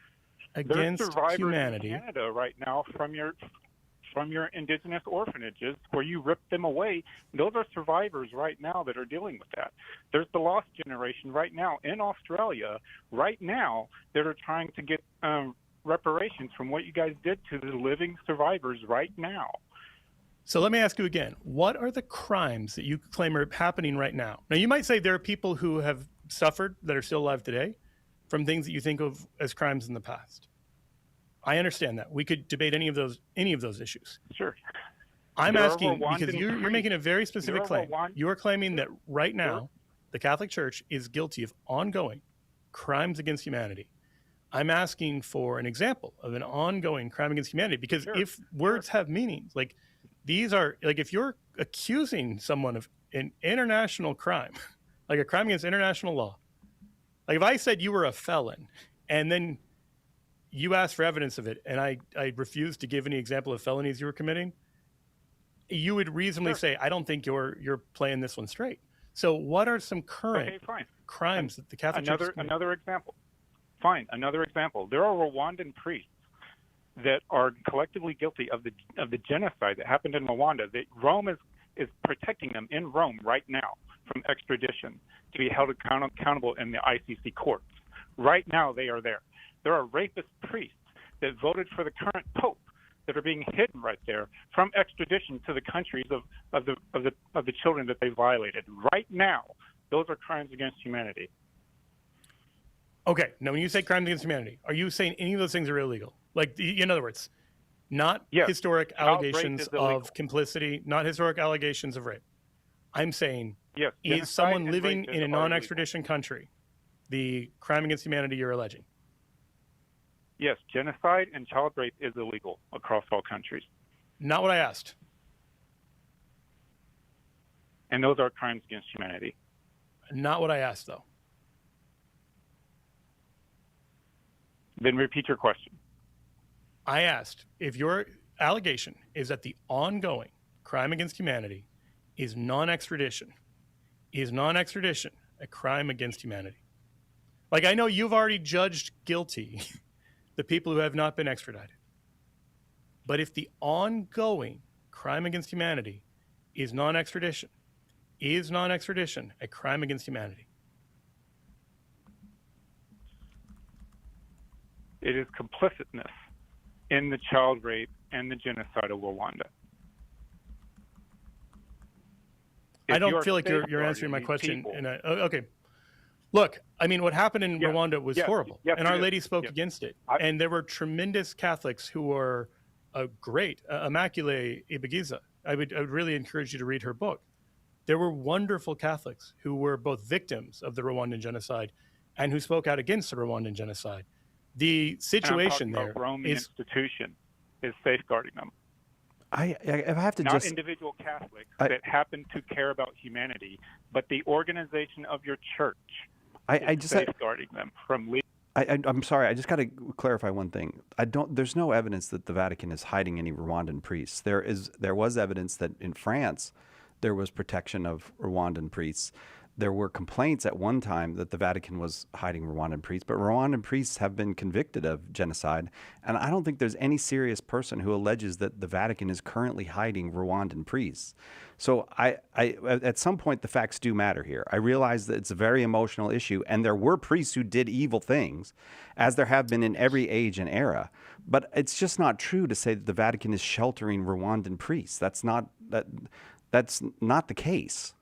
the planet. against There's survivors humanity. in Canada right now from your indigenous orphanages where you ripped them away. Those are survivors right now that are dealing with that. There's the lost generation right now in Australia right now that are trying to get reparations from what you guys did to the living survivors right now. So let me ask you again, what are the crimes that you claim are happening right now? Now, you might say there are people who have suffered that are still alive today from things that you think of as crimes in the past. I understand that. We could debate any of those issues. Sure. I'm asking, because you're making a very specific claim. You are claiming that right now, the Catholic Church is guilty of ongoing crimes against humanity. I'm asking for an example of an ongoing crime against humanity, because if words have meanings, like these are, like if you're accusing someone of an international crime, like a crime against international law, like if I said you were a felon and then you asked for evidence of it and I refused to give any example of felonies you were committing, you would reasonably say, I don't think you're playing this one straight. So what are some current crimes that the Catholic Church is committing? Another example. Fine, another example. There are Rwandan priests that are collectively guilty of the genocide that happened in Rwanda. That Rome is protecting them in Rome right now from extradition to be held accountable in the ICC courts. Right now, they are there. There are rapist priests that voted for the current pope that are being hidden right there from extradition to the countries of the children that they violated. Right now, those are crimes against humanity. Okay. Now, when you say crimes against humanity, are you saying any of those things are illegal? Like, in other words, not historic allegations of complicity, not historic allegations of rape. I'm saying, is someone living in a non-extradition country the crime against humanity you're alleging? Yes, genocide and child rape is illegal across all countries. Not what I asked. And those are crimes against humanity. Not what I asked, though. Then repeat your question. I asked if your allegation is that the ongoing crime against humanity is non-extradition. Is non-extradition a crime against humanity? Like, I know you've already judged guilty the people who have not been extradited. But if the ongoing crime against humanity is non-extradition a crime against humanity? It is complicitness in the child rape and the genocide of Rwanda. I don't feel like you're answering my question. Okay. Look, I mean, what happened in Rwanda was horrible, and Our Lady spoke against it. And there were tremendous Catholics who were great. Immaculée Ibigiza. I would really encourage you to read her book. There were wonderful Catholics who were both victims of the Rwandan genocide and who spoke out against the Rwandan genocide. The situation there Roman institution is safeguarding them. I have to not individual Catholics that happen to care about humanity, but the organization of your church is safeguarding them from legal. I'm sorry. I just got to clarify one thing. There's no evidence that the Vatican is hiding any Rwandan priests. There was evidence that in France there was protection of Rwandan priests. There were complaints at one time that the Vatican was hiding Rwandan priests, but Rwandan priests have been convicted of genocide, and I don't think there's any serious person who alleges that the Vatican is currently hiding Rwandan priests. So at some point, the facts do matter here. I realize that it's a very emotional issue, and there were priests who did evil things, as there have been in every age and era. But it's just not true to say that the Vatican is sheltering Rwandan priests. That's not the case.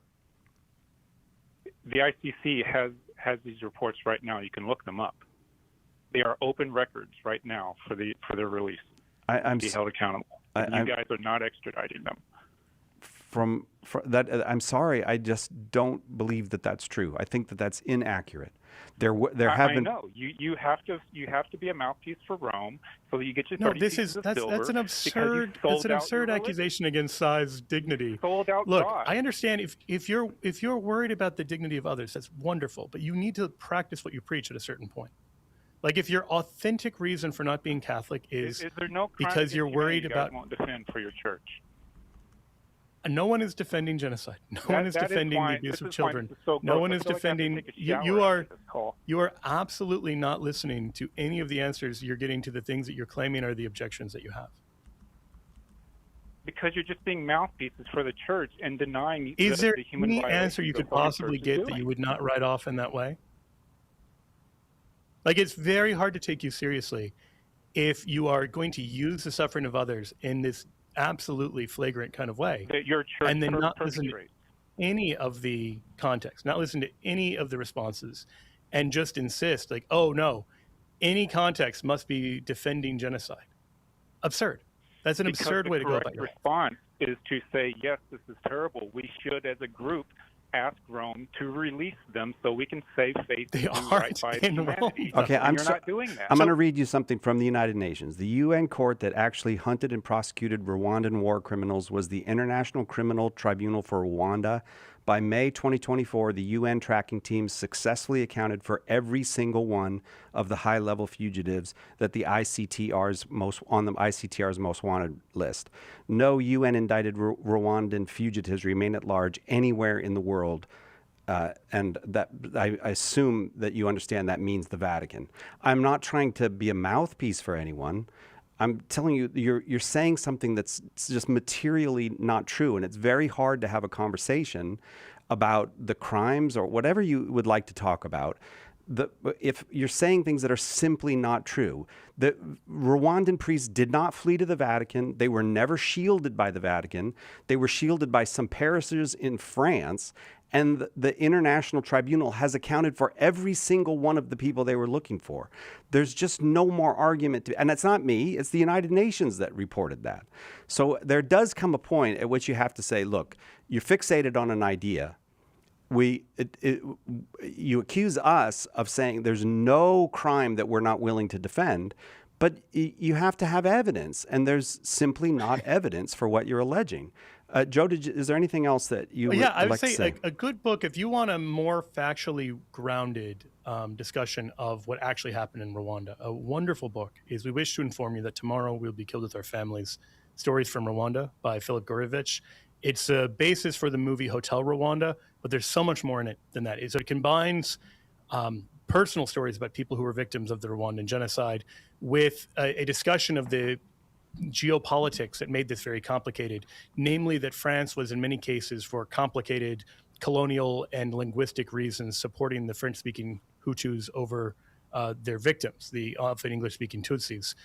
The ICC has these reports right now. You can look them up. They are open records right now for their release. be held accountable. You guys are not extraditing them. From that, I'm sorry, I just don't believe that that's true. I think that that's inaccurate. There have been. I know you have to be a mouthpiece for Rome, so that you get your 30 pieces of silver. That's an absurd accusation against Si's dignity. Sold out Look, God. I understand if you're worried about the dignity of others, that's wonderful, but you need to practice what you preach at a certain point. Like if your authentic reason for not being Catholic is there no crime because you're worried you guys about. won't defend for your church. No one is defending genocide. No one is defending the abuse of children. No one is defending. You are absolutely not listening to any of the answers you're getting to the things that you're claiming are the objections that you have. Because you're just being mouthpieces for the church and denying. Is there the human any answer you could possibly get that you would not write off in that way? Like it's very hard to take you seriously if you are going to use the suffering of others in this absolutely flagrant kind of way, that your church and then not listen to any of the context, not listen to any of the responses, and just insist like, oh no, any context must be defending genocide. Absurd. That's an absurd way to go about it. The correct response is to say, yes, this is terrible. We should, as a group, ask Rome to release them so we can save faith and do right by humanity. Okay, you're not doing that. I'm going to read you something from the United Nations. The UN court that actually hunted and prosecuted Rwandan war criminals was the International Criminal Tribunal for Rwanda. By May 2024, the UN tracking team successfully accounted for every single one of the high-level fugitives that the ICTR's most wanted list. No UN-indicted Rwandan fugitives remain at large anywhere in the world, and that I assume that you understand that means the Vatican. I'm not trying to be a mouthpiece for anyone. I'm telling you, you're saying something that's just materially not true, and it's very hard to have a conversation about the crimes or whatever you would like to talk about. If you're saying things that are simply not true, the Rwandan priests did not flee to the Vatican. They were never shielded by the Vatican. They were shielded by some parishes in France. And the International Tribunal has accounted for every single one of the people they were looking for. There's just no more argument. And it's not me. It's the United Nations that reported that. So there does come a point at which you have to say, look, you're fixated on an idea. You accuse us of saying there's no crime that we're not willing to defend, but you have to have evidence. And there's simply not evidence for what you're alleging. Joe, is there anything else that you would I would like to say? A good book, if you want a more factually grounded discussion of what actually happened in Rwanda, a wonderful book is We Wish to Inform You That Tomorrow We'll Be Killed with Our Families, Stories from Rwanda by Philip Gourevitch. It's a basis for the movie Hotel Rwanda, but there's so much more in it than that. So it combines personal stories about people who were victims of the Rwandan genocide with a discussion of the geopolitics that made this very complicated, namely that France was in many cases for complicated colonial and linguistic reasons supporting the French-speaking Hutus over their victims, the often English-speaking Tutsis.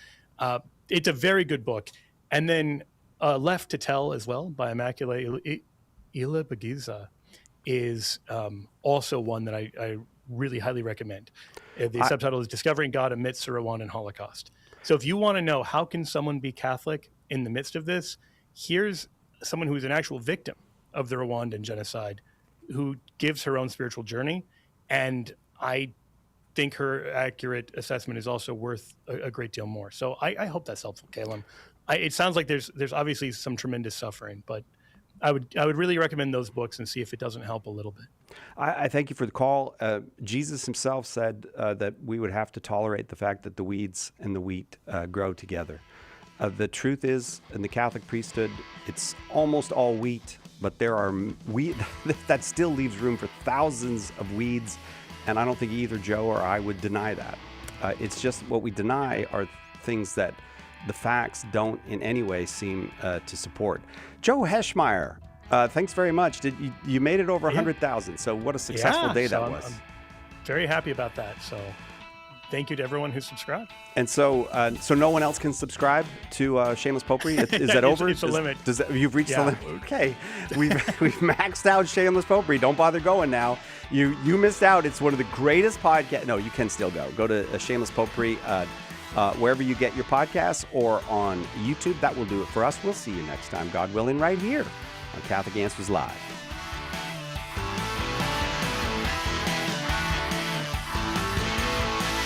It's a very good book. And then Left to Tell as well by Immaculée Ilibagiza is also one that I really highly recommend. The subtitle is Discovering God Amidst the Rwandan Holocaust. So if you want to know how can someone be Catholic in the midst of this, here's someone who is an actual victim of the Rwandan genocide who gives her own spiritual journey. And I think her accurate assessment is also worth a great deal more. So I hope that's helpful, Caleb. It sounds like there's obviously some tremendous suffering, but I would really recommend those books and see if it doesn't help a little bit. I thank you for the call. Jesus himself said that we would have to tolerate the fact that the weeds and the wheat grow together. The truth is, in the Catholic priesthood, it's almost all wheat, but there are wheat that still leaves room for thousands of weeds, and I don't think either Joe or I would deny that. It's just what we deny are things that the facts don't in any way seem to support. Joe Heschmeyer, thanks very much. You made it over 100,000, so what a successful day that was. I'm very happy about that, so thank you to everyone who subscribed. And so no one else can subscribe to Shameless Popery? Is that over? It's a limit. You've reached the limit? Okay. We've maxed out Shameless Popery. Don't bother going now. You missed out. It's one of the greatest podcasts. No, you can still go. Go to Shameless Popery. wherever you get your podcasts or on YouTube. That will do it for us. We'll see you next time, God willing, right here on Catholic Answers Live.